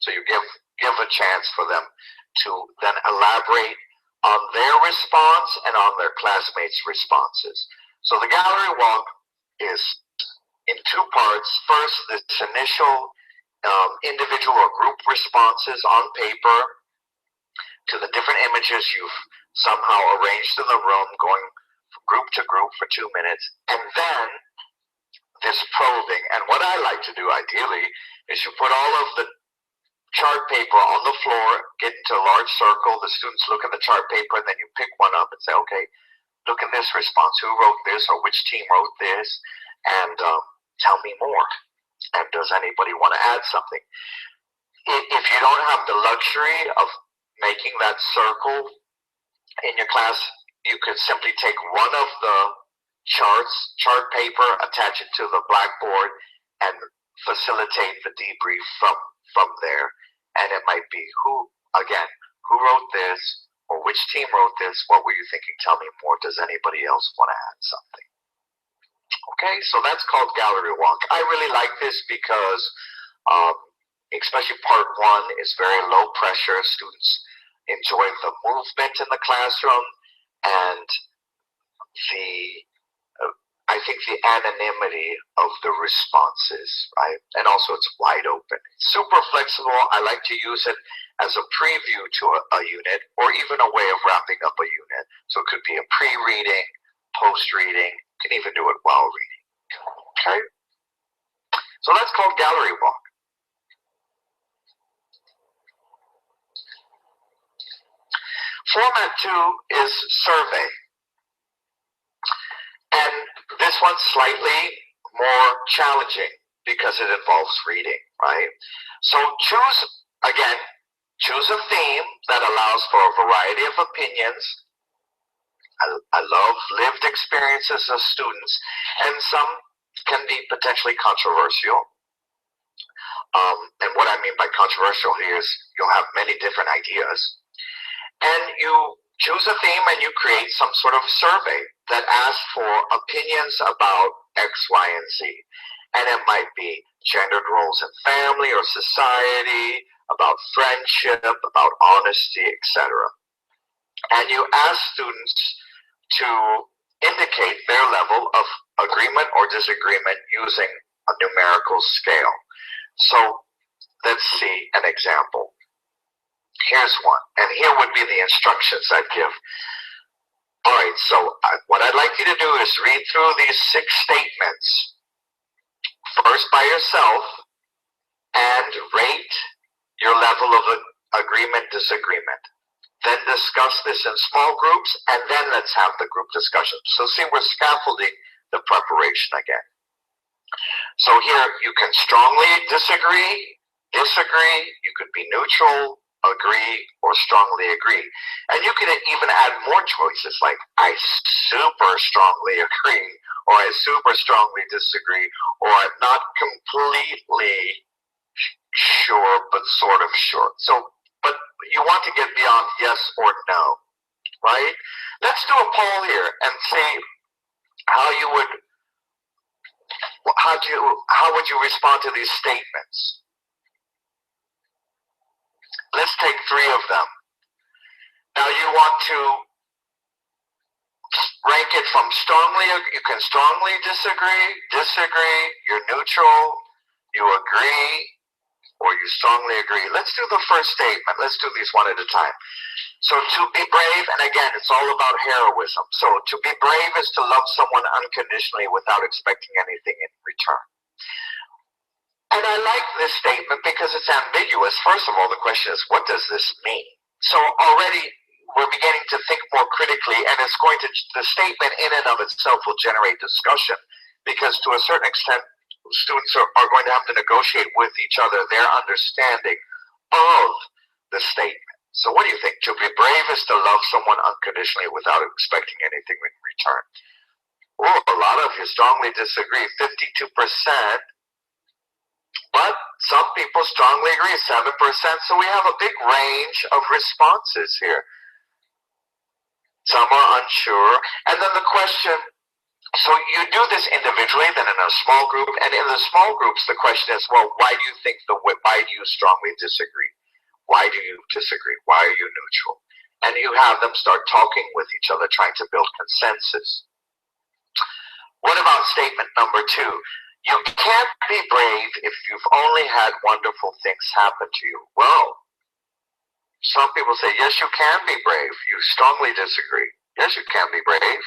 So you give a chance for them to then elaborate on their response and on their classmates' responses. So the gallery walk is in 2 parts. First, this initial individual or group responses on paper to the different images you've somehow arranged in the room, going from group to group for 2 minutes, and then this probing. And what I like to do ideally is you put all of the chart paper on the floor, get into a large circle, the students look at the chart paper, and then you pick one up and say, okay, look at this response, who wrote this, or which team wrote this, and tell me more. And does anybody want to add something? If you don't have the luxury of making that circle in your class, you could simply take one of the chart paper, attach it to the blackboard, and facilitate the debrief from there. And it might be who wrote this, or which team wrote this, what were you thinking, tell me more, does anybody else want to add something? Okay, so that's called gallery walk. I really like this because especially part 1 is very low pressure. Students enjoy the movement in the classroom and I think the anonymity of the responses, right? And also it's wide open. It's super flexible. I like to use it as a preview to a unit, or even a way of wrapping up a unit. So it could be a pre-reading, post-reading, you can even do it while reading. Okay? So that's called gallery walk. Format 2 is survey. And this one's slightly more challenging because it involves reading, right? So choose a theme that allows for a variety of opinions. I love lived experiences of students, and some can be potentially controversial. And what I mean by controversial here is you'll have many different ideas. And you choose a theme and you create some sort of survey that asks for opinions about X, Y, and Z. And it might be gendered roles in family or society, about friendship, about honesty, etc. And you ask students to indicate their level of agreement or disagreement using a numerical scale. So let's see an example. Here's one, and here would be the instructions I'd give. All right, so what I'd like you to do is read through these 6 statements, first by yourself, and rate your level of agreement, disagreement. Then discuss this in small groups, and then let's have the group discussion. So see, we're scaffolding the preparation again. So here, you can strongly disagree, disagree, you could be neutral, agree, or strongly agree. And you can even add more choices like I super strongly agree, or I super strongly disagree, or I'm not completely sure, but sort of sure. So, but you want to get beyond yes or no, right? Let's do a poll here and see how you would, how would you respond to these statements? Let's take 3 of them. Now you want to rank it from strongly, you can strongly disagree, you're neutral, you agree, or you strongly agree. Let's do the first statement. Let's do these one at a time. So to be brave, and again, it's all about heroism. So to be brave is to love someone unconditionally without expecting anything in return. And I like this statement because it's ambiguous. First of all, the question is, what does this mean? So already we're beginning to think more critically, and it's going to, the statement in and of itself will generate discussion, because to a certain extent, students are going to have to negotiate with each other their understanding of the statement. So what do you think? To be brave is to love someone unconditionally without expecting anything in return. Well, a lot of you strongly disagree, 52%. But some people strongly agree, 7%. So we have a big range of responses here. Some are unsure. And then the question, so you do this individually, then in a small group. And in the small groups, the question is, well, why do you strongly disagree? Why do you disagree? Why are you neutral? And you have them start talking with each other, trying to build consensus. What about statement number 2? You can't be brave if you've only had wonderful things happen to you. Well, some people say, yes, you can be brave. You strongly disagree. Yes, you can be brave,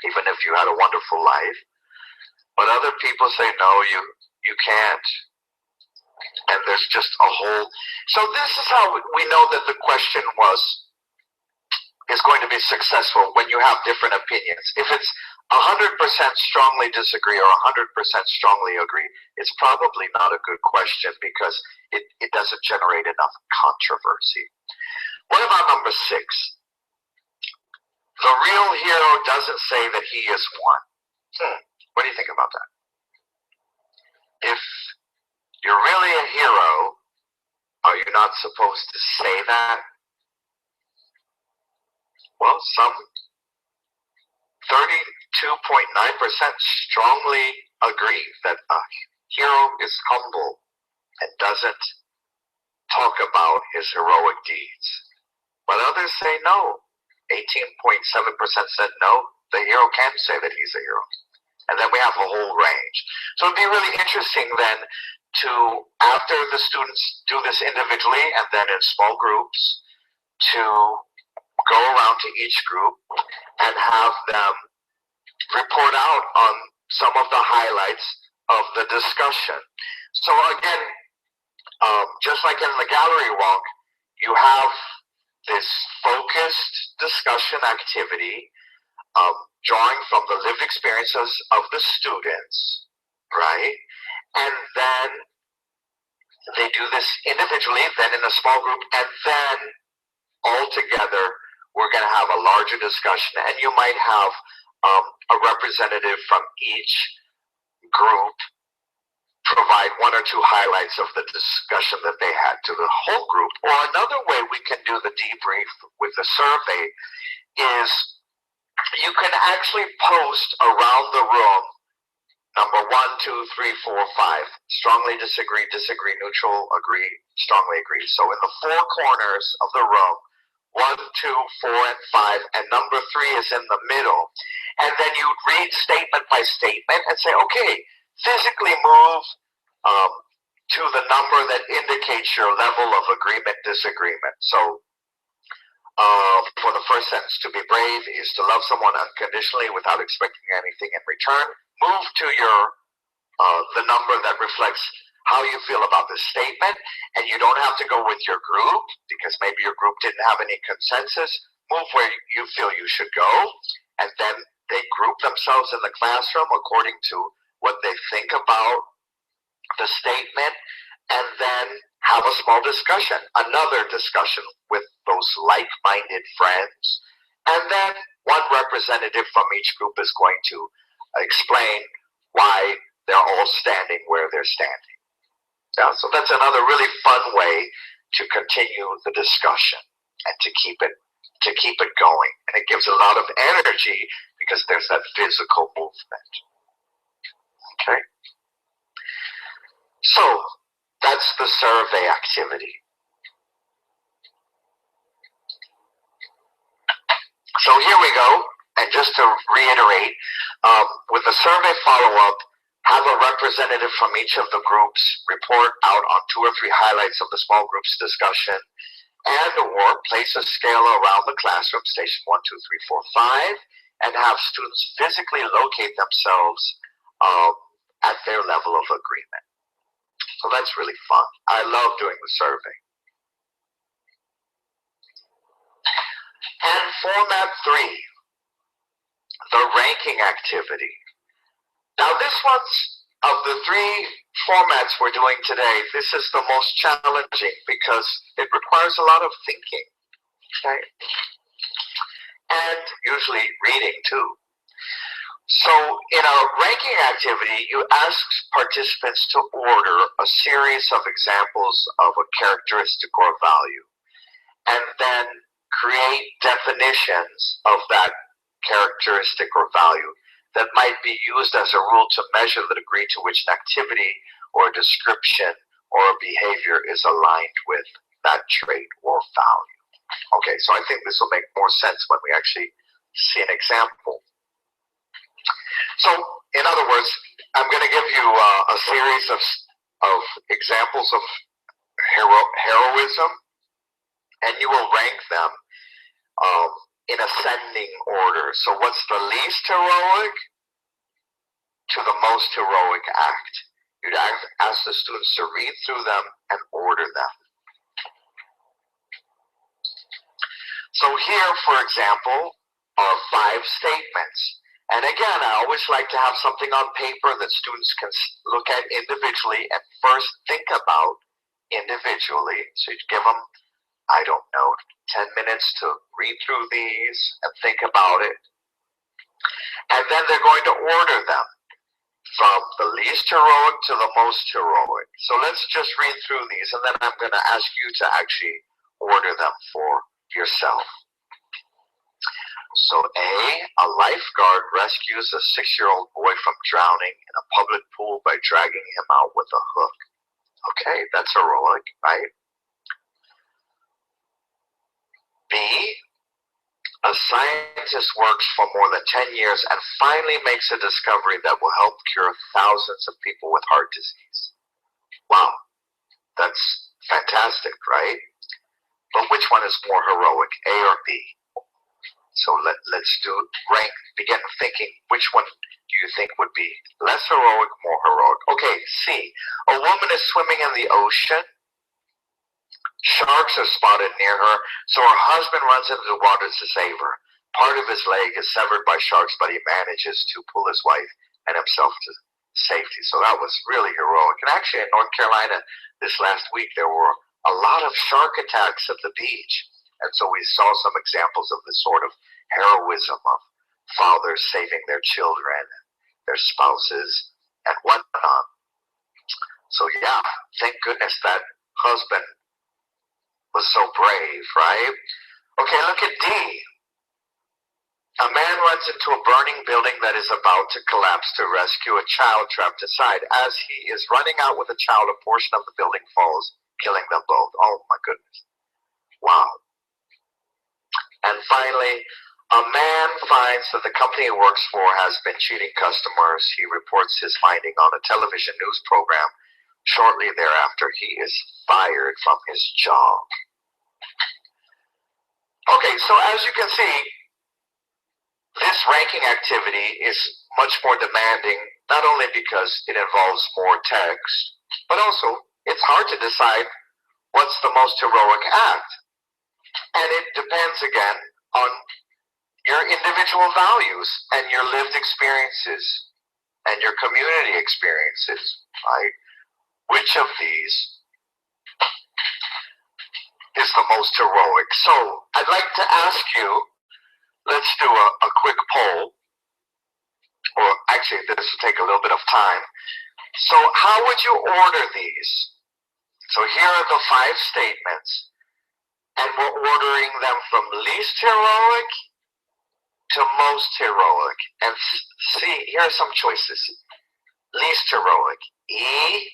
even if you had a wonderful life. But other people say, no, you can't. And there's just a whole... So this is how we know that the question is going to be successful when you have different opinions. If it's 100% strongly disagree or 100% strongly agree, it's probably not a good question because it doesn't generate enough controversy. What about number 6? The real hero doesn't say that he is one. What do you think about that? If you're really a hero, are you not supposed to say that? Well, some 32.9% strongly agree that a hero is humble and doesn't talk about his heroic deeds. But others say no. 18.7% said no, the hero can say that he's a hero. And then we have a whole range. So it'd be really interesting then to, after the students do this individually and then in small groups, to go around to each group and have them report out on some of the highlights of the discussion. So again, just like in the gallery walk, you have this focused discussion activity, drawing from the lived experiences of the students, right? And then they do this individually, then in a small group, and then all together we're going to have a larger discussion, and you might have a representative from each group provide 1 or 2 highlights of the discussion that they had to the whole group. Or another way we can do the debrief with the survey is you can actually post around the room number 1, 2, 3, 4, 5. Strongly disagree, neutral, agree, strongly agree. So in the 4 corners of the room, 1, 2, 4, and 5, and number 3 is in the middle. And then you read statement by statement and say, okay, physically move to the number that indicates your level of agreement, disagreement. So for the first sentence, to be brave is to love someone unconditionally without expecting anything in return. Move to your the number that reflects how you feel about the statement, and you don't have to go with your group because maybe your group didn't have any consensus. Move where you feel you should go, and then they group themselves in the classroom according to what they think about the statement, and then have a small discussion, another discussion with those like-minded friends, and then one representative from each group is going to explain why they're all standing where they're standing. Yeah, so that's another really fun way to continue the discussion and to keep it going. And it gives a lot of energy because there's that physical movement. Okay? So that's the survey activity. So here we go. And just to reiterate, with the survey follow-up, have a representative from each of the groups report out on 2 or 3 highlights of the small group's discussion, and or place a scale around the classroom, station 1, 2, 3, 4, 5, and have students physically locate themselves at their level of agreement. So that's really fun. I love doing the survey. And format 3, the ranking activity. Now this one's, of the 3 formats we're doing today, this is the most challenging because it requires a lot of thinking, okay? And usually reading too. So in a ranking activity, you ask participants to order a series of examples of a characteristic or value, and then create definitions of that characteristic or value that might be used as a rule to measure the degree to which an activity or a description or a behavior is aligned with that trait or value. Okay, so I think this will make more sense when we actually see an example. So, in other words, I'm going to give you a series of examples of heroism, and you will rank them in ascending order. So what's the least heroic to the most heroic act? You'd ask the students to read through them and order them. So here, for example, are 5 statements. And again, I always like to have something on paper that students can look at individually and first think about individually. So you'd give them, I don't know, 10 minutes to read through these and think about it. And then they're going to order them from the least heroic to the most heroic. So let's just read through these, and then I'm going to ask you to actually order them for yourself. So A lifeguard rescues a 6-year-old boy from drowning in a public pool by dragging him out with a hook. Okay, that's heroic, right? B, a scientist works for more than 10 years and finally makes a discovery that will help cure thousands of people with heart disease. Wow, that's fantastic, right? But which one is more heroic, A or B? So let's begin thinking, which one do you think would be less heroic, more heroic? Okay, C, a woman is swimming in the ocean. Sharks are spotted near her, so her husband runs into the water to save her. Part of his leg is severed by sharks, but he manages to pull his wife and himself to safety. So that was really heroic. And actually in North Carolina this last week, there were a lot of shark attacks at the beach. And so we saw some examples of this sort of heroism of fathers saving their children, their spouses, and whatnot. So yeah, thank goodness that husband was so brave, right? Okay, look at D. A man runs into a burning building that is about to collapse to rescue a child trapped inside. As he is running out with a child, a portion of the building falls, killing them both. Oh my goodness. Wow. And finally, a man finds that the company he works for has been cheating customers. He reports his finding on a television news program. Shortly thereafter, he is fired from his job. Okay, so as you can see, this ranking activity is much more demanding, not only because it involves more text, but also it's hard to decide what's the most heroic act. And it depends again on your individual values and your lived experiences and your community experiences, right? Which of these is the most heroic? So I'd like to ask you, let's do a quick poll, or actually this will take a little bit of time. So how would you order these? So here are the 5 statements, and we're ordering them from least heroic to most heroic. And see, here are some choices. Least heroic, E,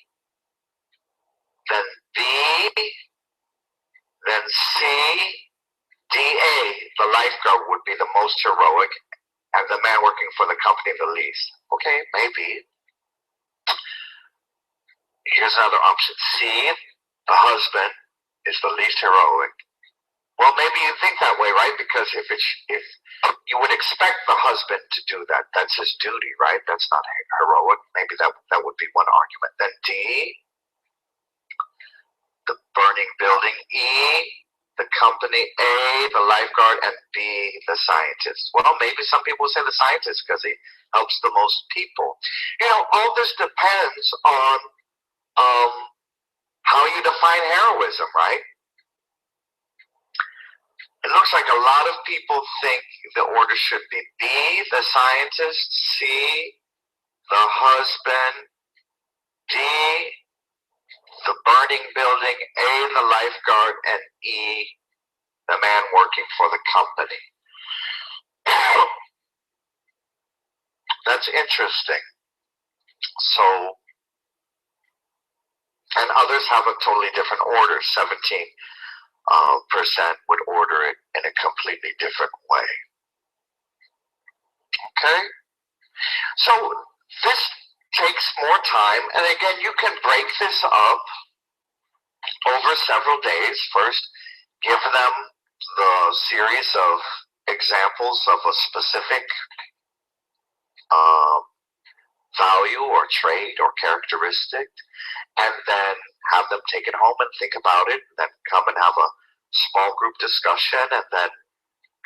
then B, then C, DA, the lifeguard would be the most heroic, and the man working for the company the least. Okay, maybe. Here's another option. C, the husband is the least heroic. Well, maybe you think that way, right? Because if you would expect the husband to do that, that's his duty, right? That's not heroic. Maybe that would be one argument. Then D, the burning building. E, the company. A, the lifeguard. And B, the scientist. Well, maybe some people say the scientist because he helps the most people. You know, all this depends on how you define heroism, right? It looks like a lot of people think the order should be B, the scientist, C, the husband, D, the burning building, A, the lifeguard, and E, the man working for the company. That's interesting. So, and others have a totally different order. 17% would order it in a completely different way. Okay? So this takes more time, and again, you can break this up over several days. First, give them the series of examples of a specific value or trait or characteristic, and then have them take it home and think about it, and then come and have a small group discussion, and then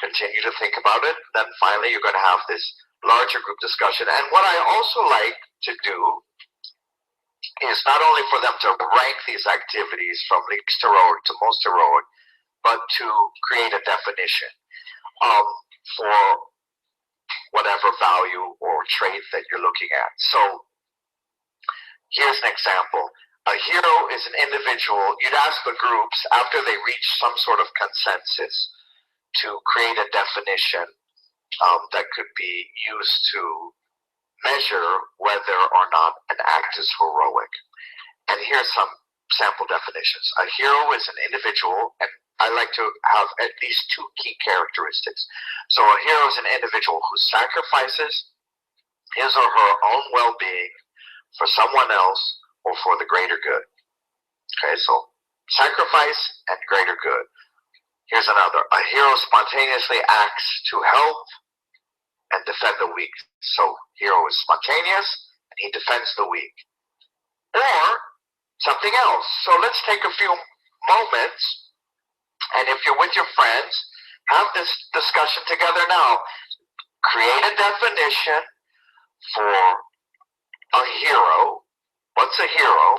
continue to think about it. Then finally you're going to have this larger group discussion. And what I also like to do is not only for them to rank these activities from least heroic to most heroic, but to create a definition for whatever value or trait that you're looking at. So here's an example. A hero is an individual. You'd ask the groups after they reach some sort of consensus to create a definition that could be used to measure whether or not an act is heroic. And here's some sample definitions. A hero is an individual, and I like to have at least 2 key characteristics. So a hero is an individual who sacrifices his or her own well-being for someone else or for the greater good. Okay, so sacrifice and greater good. Here's another. A hero spontaneously acts to help and defend the weak. So hero is spontaneous and he defends the weak. Or something else. So let's take a few moments, and if you're with your friends, have this discussion together now. Create a definition for a hero. What's a hero?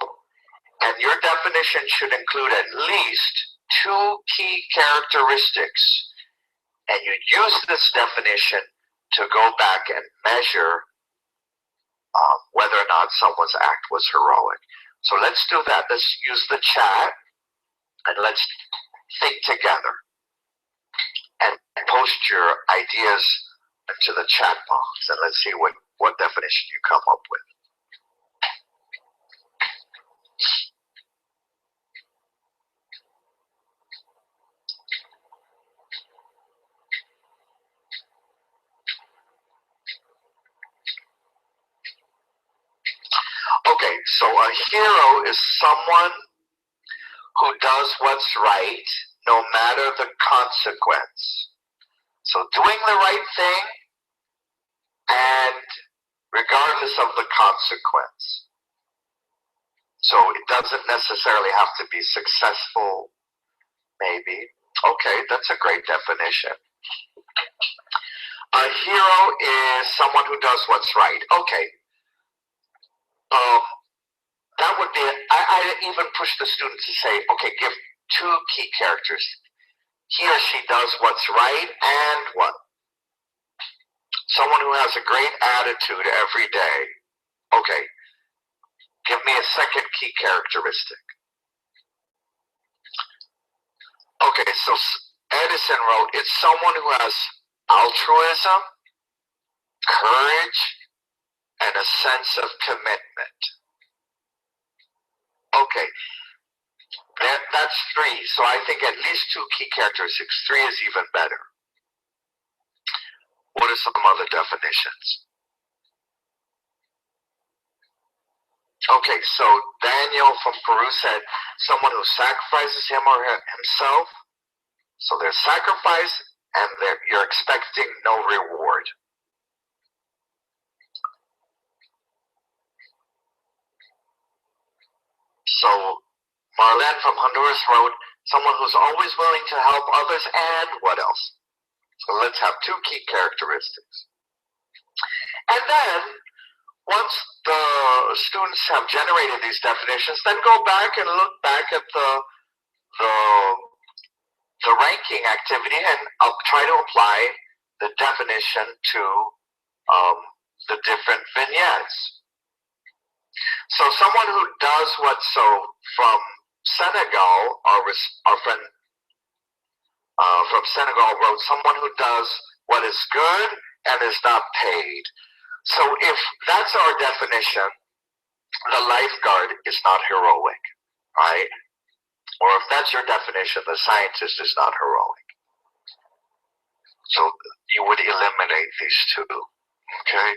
And your definition should include at least 2 key characteristics. And you use this definition to go back and measure whether or not someone's act was heroic. So let's do that. Let's use the chat and let's think together. And post your ideas into the chat box, and let's see what definition you come up with. Okay, so a hero is someone who does what's right no matter the consequence. So doing the right thing and regardless of the consequence. So it doesn't necessarily have to be successful, maybe. Okay, that's a great definition. A hero is someone who does what's right. Okay. That would be it. I even push the students to say, okay, give two key characters. He or she does what's right and what? Someone who has a great attitude every day. Okay, give me a second key characteristic. Okay, so Edison wrote, it's someone who has altruism, courage, and a sense of commitment. Okay, that's three. So I think at least two key characteristics. Three is even better. What are some other definitions? Okay, so Daniel from Peru said someone who sacrifices him or himself. So there's sacrifice and you're expecting no reward. So Marlene from Honduras wrote, someone who's always willing to help others, and what else? So let's have two key characteristics. And then, once the students have generated these definitions, then go back and look back at the ranking activity and try to apply the definition to the different vignettes. So someone who does what, so from Senegal, our friend from Senegal wrote, someone who does what is good and is not paid. So if that's our definition, the lifeguard is not heroic, right? Or if that's your definition, the scientist is not heroic. So you would eliminate these two, okay?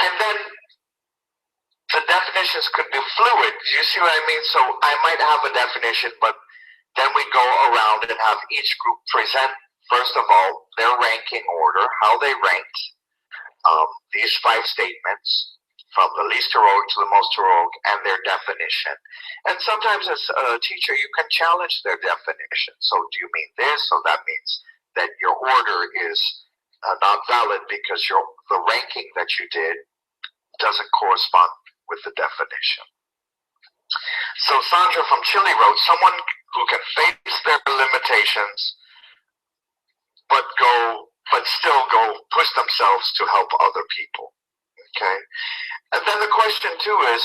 And then the definitions could be fluid. Do you see what I mean? So I might have a definition, but then we go around and have each group present, first of all, their ranking order, how they ranked these 5 statements from the least heroic to the most heroic, and their definition. And sometimes as a teacher, you can challenge their definition. So do you mean this? So that means that your order is not valid because the ranking that you did doesn't correspond with the definition. So Sandra from Chile wrote, someone who can face their limitations but still push themselves to help other people. Okay? And then the question too is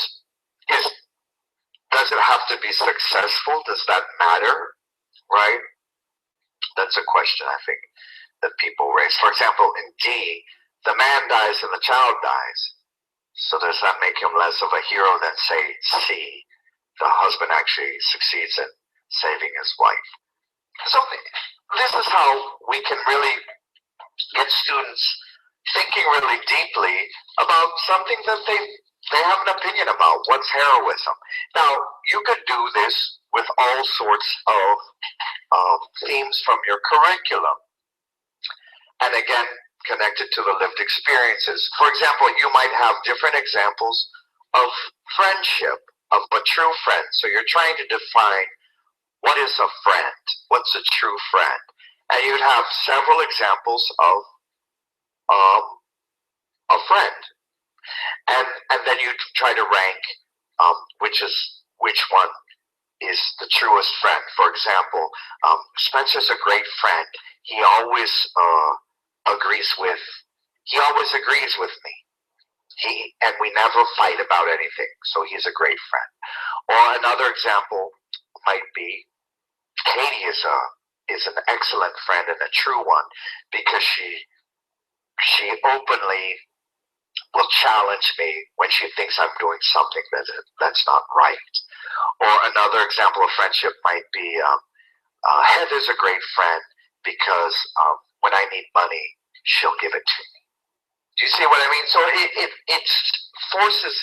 does it have to be successful? Does that matter? Right? That's a question I think that people raise. For example, in D, the man dies and the child dies. So does that make him less of a hero than, say, C, the husband actually succeeds in saving his wife? So this is how we can really get students thinking really deeply about something that they have an opinion about. What's heroism? Now, you could do this with all sorts of themes from your curriculum. And again, connected to the lived experiences. For example, you might have different examples of friendship, of a true friend. So you're trying to define what is a friend, what's a true friend. And you'd have several examples of a friend. And then you try to rank which one is the truest friend. For example, Spencer's a great friend. He always agrees with me. And we never fight about anything. So he's a great friend. Or another example might be Katie is an excellent friend and a true one because she openly will challenge me when she thinks I'm doing something that's not right. Or another example of friendship might be Heather's a great friend because when I need money, she'll give it to me. Do you see what I mean? So it forces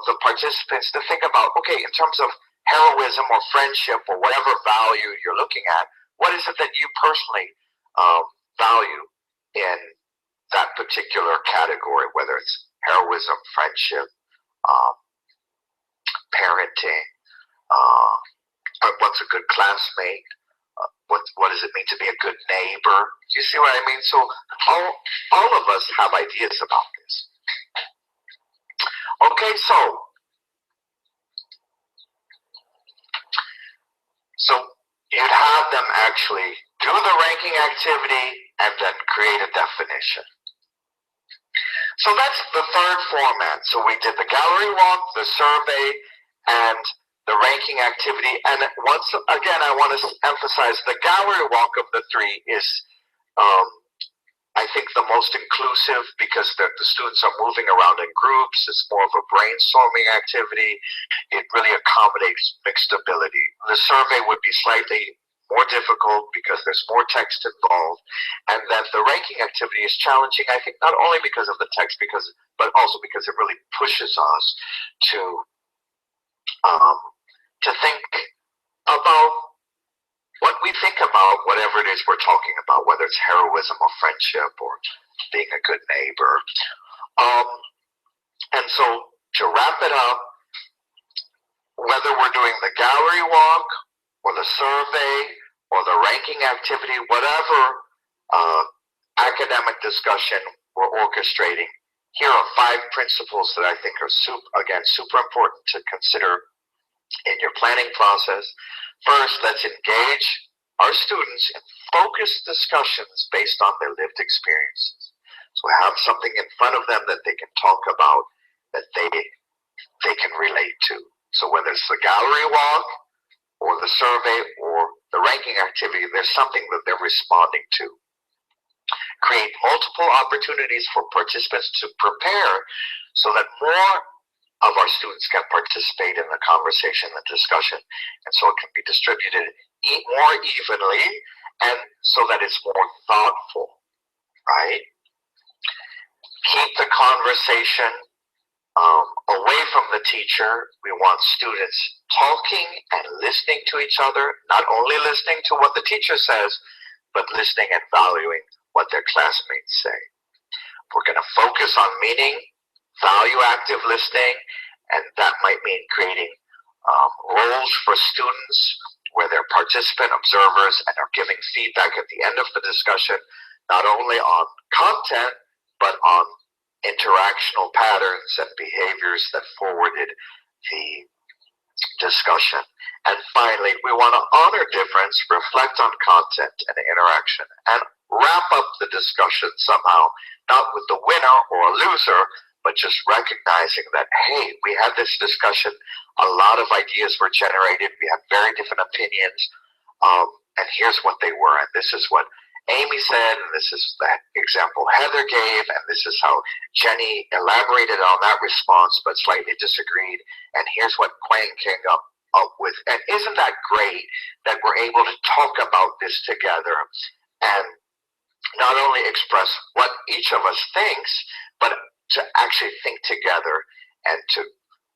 the participants to think about, okay, in terms of heroism or friendship or whatever value you're looking at, what is it that you personally value in that particular category, whether it's heroism, friendship, parenting, what's a good classmate, what does it mean to be a good neighbor? Do you see what I mean? So all of us have ideas about this. Okay, so So you'd have them actually do the ranking activity and then create a definition. So that's the third format. So we did the gallery walk, the survey, and the ranking activity. And once again, I want to emphasize the gallery walk of the three is, I think, the most inclusive because the students are moving around in groups. It's more of a brainstorming activity. It really accommodates mixed ability. The survey would be slightly more difficult because there's more text involved, and then the ranking activity is challenging, I think, not only because of the text, but also because it really pushes us to think about what we think about whatever it is we're talking about, whether it's heroism or friendship or being a good neighbor. And so to wrap it up, whether we're doing the gallery walk or the survey or the ranking activity, whatever academic discussion we're orchestrating, here are 5 principles that I think are super important to consider in your planning process. First, let's engage our students in focused discussions based on their lived experiences. So have something in front of them that they can talk about, that they can relate to. So whether it's the gallery walk or the survey or the ranking activity, there's something that they're responding to. Create multiple opportunities for participants to prepare so that more of our students can participate in the conversation, the discussion, and so it can be distributed more evenly and so that it's more thoughtful, right? Keep the conversation away from the teacher. We want students talking and listening to each other, not only listening to what the teacher says, but listening and valuing what their classmates say. We're going to focus on meaning, value active listening, and that might mean creating roles for students where they're participant observers and are giving feedback at the end of the discussion, not only on content, but on interactional patterns and behaviors that forwarded the discussion. And finally, we want to honor difference, reflect on content and interaction, and wrap up the discussion somehow, not with the winner or a loser, but just recognizing that, hey, we had this discussion, a lot of ideas were generated, we had very different opinions, and here's what they were, and this is what Amy said, and this is the example Heather gave, and this is how Jenny elaborated on that response but slightly disagreed, and here's what Quang came up with. And isn't that great that we're able to talk about this together and not only express what each of us thinks, but to actually think together and to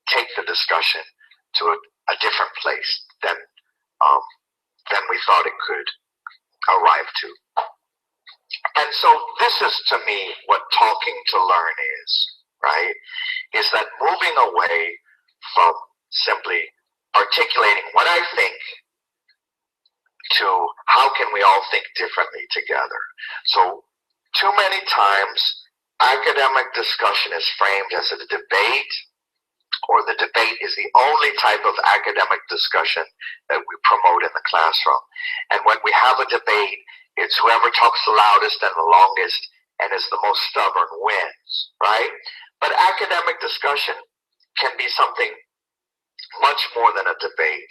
take the discussion to a different place than we thought it could arrive to. And so this is, to me, what talking to learn is, right? Is that moving away from simply articulating what I think to how can we all think differently together. So too many times academic discussion is framed as a debate, or the debate is the only type of academic discussion that we promote in the classroom. And when we have a debate, it's whoever talks the loudest and the longest and is the most stubborn wins, right? But academic discussion can be something much more than a debate.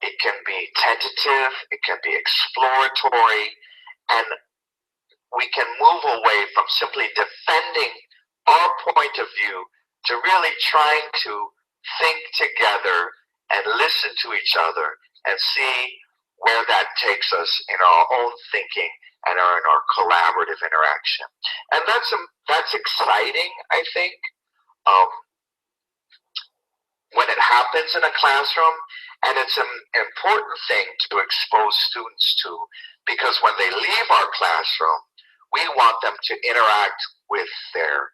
It can be tentative, it can be exploratory, and we can move away from simply defending our point of view to really trying to think together and listen to each other and see where that takes us in our own thinking and in our collaborative interaction. And that's exciting, I think, when it happens in a classroom, and it's an important thing to expose students to, because when they leave our classroom, we want them to interact with their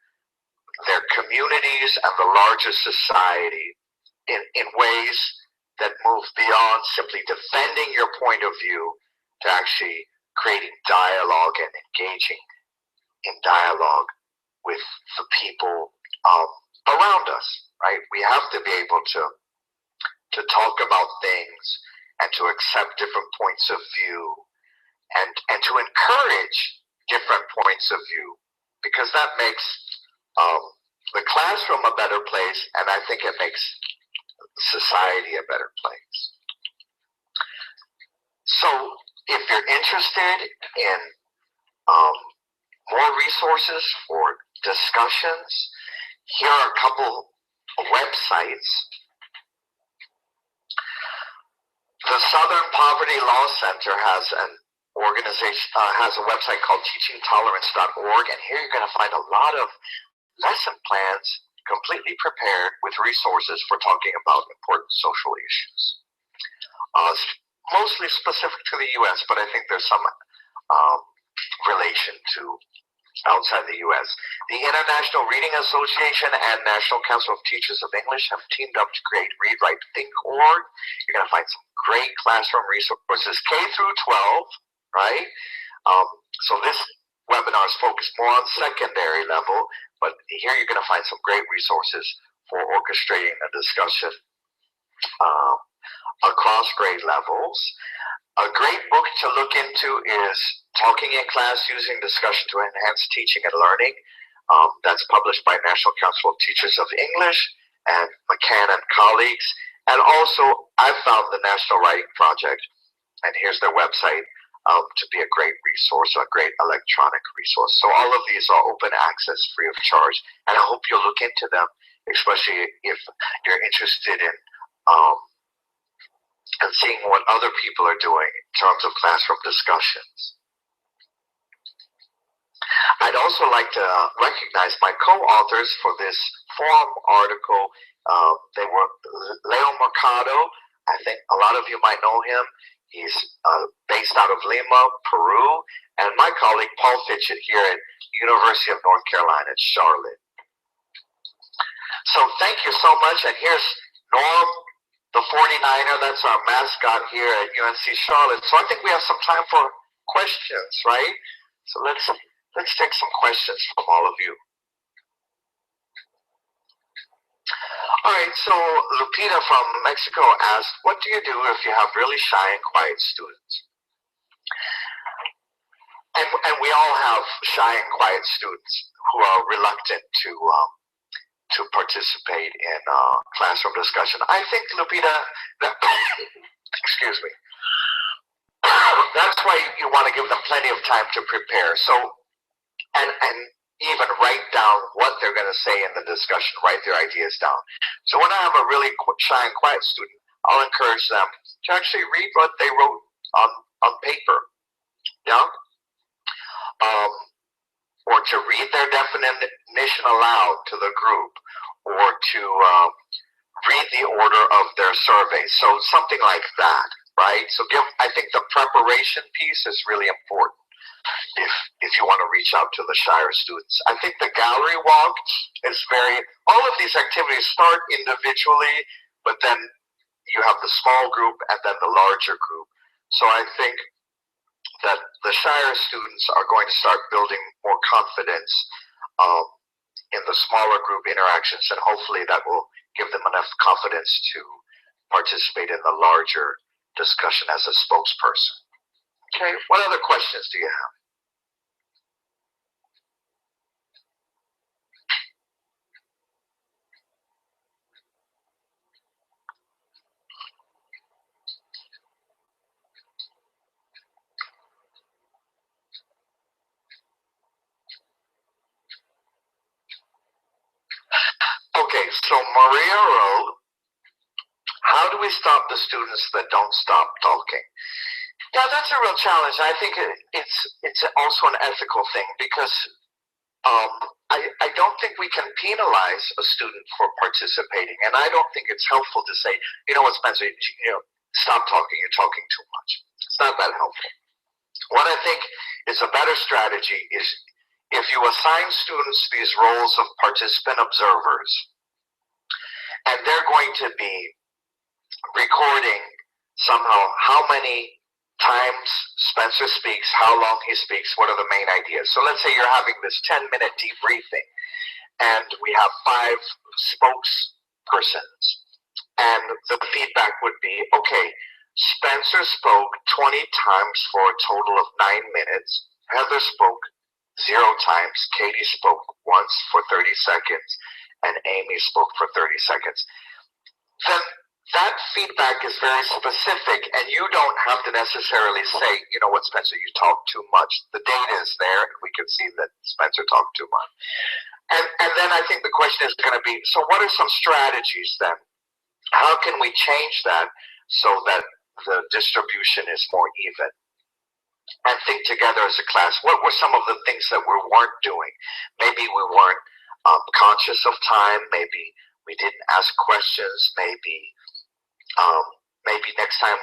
communities and the larger society in ways that move beyond simply defending your point of view to actually creating dialogue and engaging in dialogue with the people around us, right? We have to be able to talk about things and to accept different points of view and to encourage different points of view, because that makes the classroom a better place, and I think it makes society a better place. So if you're interested in more resources for discussions, here are a couple of websites. The Southern Poverty Law Center has an organization, has a website called teachingtolerance.org, and here you're going to find a lot of lesson plans completely prepared with resources for talking about important social issues. Mostly specific to the U.S., but I think there's some relation to outside the U.S. The International Reading Association and National Council of Teachers of English have teamed up to create Read, Write, Think.org. You're going to find some great classroom resources, K through 12, right? So this webinar is focused more on secondary level, but here you're going to find some great resources for orchestrating a discussion across grade levels. A great book to look into is Talking in Class Using Discussion to Enhance Teaching and Learning. That's published by National Council of Teachers of English and McCann and colleagues. And also, I found the National Writing Project, and here's their website, to be a great resource, a great electronic resource. So all of these are open access, free of charge, and I hope you'll look into them, especially if you're interested in and seeing what other people are doing in terms of classroom discussions. I'd also like to recognize my co-authors for this forum article. They were Leo Mercado. I think a lot of you might know him. He's based out of Lima, Peru, and my colleague Paul Fitchett here at University of North Carolina at Charlotte. So thank you so much, and here's Norm, the 49er. That's our mascot here at UNC Charlotte. So I think we have some time for questions, right? So let's take some questions from all of you. All right, so Lupita from Mexico asked, what do you do if you have really shy and quiet students? And we all have shy and quiet students who are reluctant to participate in classroom discussion. I think, Lupita, that, excuse me, that's why you want to give them plenty of time to prepare. So, and even write down what they're going to say in the discussion, write their ideas down. So when I have a really shy and quiet student, I'll encourage them to actually read what they wrote on paper, yeah? Or to read their definition aloud to the group, or to read the order of their survey. So something like that, right? So I think the preparation piece is really important if you want to reach out to the shyer students. I think the gallery walk is all of these activities start individually, but then you have the small group and then the larger group. So I think that the shyer students are going to start building more confidence in the smaller group interactions, and hopefully that will give them enough confidence to participate in the larger discussion as a spokesperson. Okay, what other questions do you have? Okay, so Maria wrote, how do we stop the students that don't stop talking? Yeah, that's a real challenge. I think it's also an ethical thing, because I don't think we can penalize a student for participating, and I don't think it's helpful to say, you know what, Spencer, stop talking, you're talking too much. It's not that helpful. What I think is a better strategy is if you assign students these roles of participant observers, and they're going to be recording somehow how many times Spencer speaks, how long he speaks, what are the main ideas. So let's say you're having this 10-minute debriefing, and we have 5 spokespersons, and the feedback would be, okay, Spencer spoke 20 times for a total of 9 minutes. Heather spoke 0 times. Katie spoke once for 30 seconds. And Amy spoke for 30 seconds. Then that feedback is very specific, and you don't have to necessarily say, you know what, Spencer, you talk too much. The data is there, and we can see that Spencer talked too much. And then I think the question is going to be, so what are some strategies then? How can we change that so that the distribution is more even? And think together as a class, what were some of the things that we weren't doing? Maybe we weren't conscious of time. Maybe we didn't ask questions. Maybe next time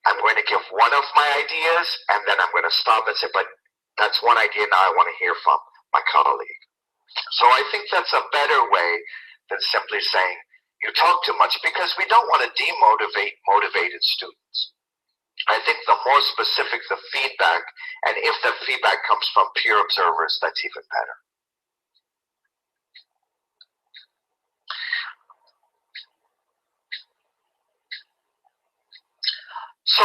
I'm going to give one of my ideas, and then I'm going to stop and say, but that's one idea now I want to hear from my colleague. So I think that's a better way than simply saying, you talk too much, because we don't want to demotivate motivated students. I think the more specific the feedback, and if the feedback comes from peer observers, that's even better. So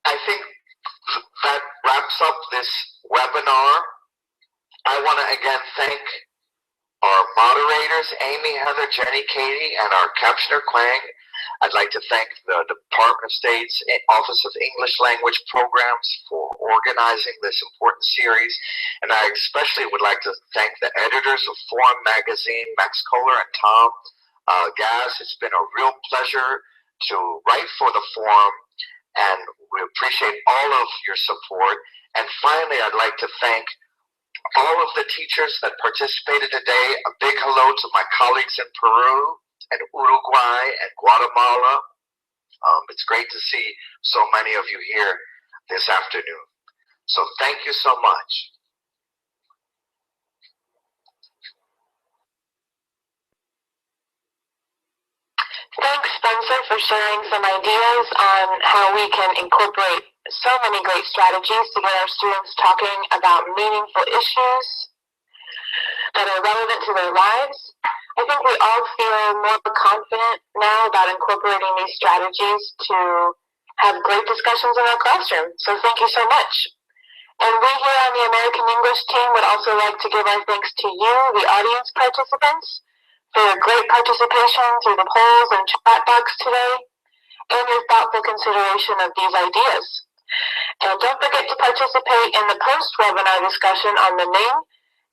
I think that wraps up this webinar. I want to again thank our moderators, Amy, Heather, Jenny, Katie, and our captioner, Quang. I'd like to thank the Department of State's Office of English Language Programs for organizing this important series. And I especially would like to thank the editors of Forum Magazine, Max Kohler and Tom Gaz. It's been a real pleasure to write for the Forum, and we appreciate all of your support. And finally, I'd like to thank all of the teachers that participated today. A big hello to my colleagues in Peru and Uruguay and Guatemala. It's great to see so many of you here this afternoon. So thank you so much. Thanks, Spencer, for sharing some ideas on how we can incorporate so many great strategies to get our students talking about meaningful issues that are relevant to their lives. I think we all feel more confident now about incorporating these strategies to have great discussions in our classroom. So thank you so much. And we here on the American English team would also like to give our thanks to you, the audience participants, for your great participation through the polls and chat box today, and your thoughtful consideration of these ideas. And don't forget to participate in the post-webinar discussion on the Ning,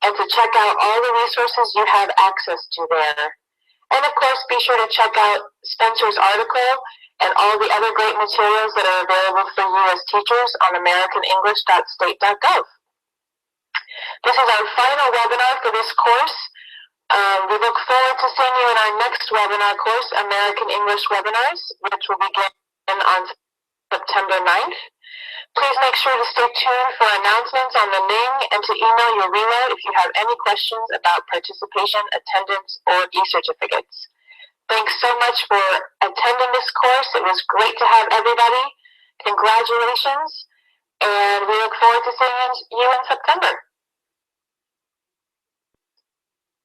and to check out all the resources you have access to there. And of course, be sure to check out Spencer's article and all the other great materials that are available for you as teachers on americanenglish.state.gov. This is our final webinar for this course. We look forward to seeing you in our next webinar course, American English Webinars, which will begin on September 9th. Please make sure to stay tuned for announcements on the Ning and to email your reload if you have any questions about participation, attendance, or e-certificates. Thanks so much for attending this course. It was great to have everybody. Congratulations, and we look forward to seeing you in September.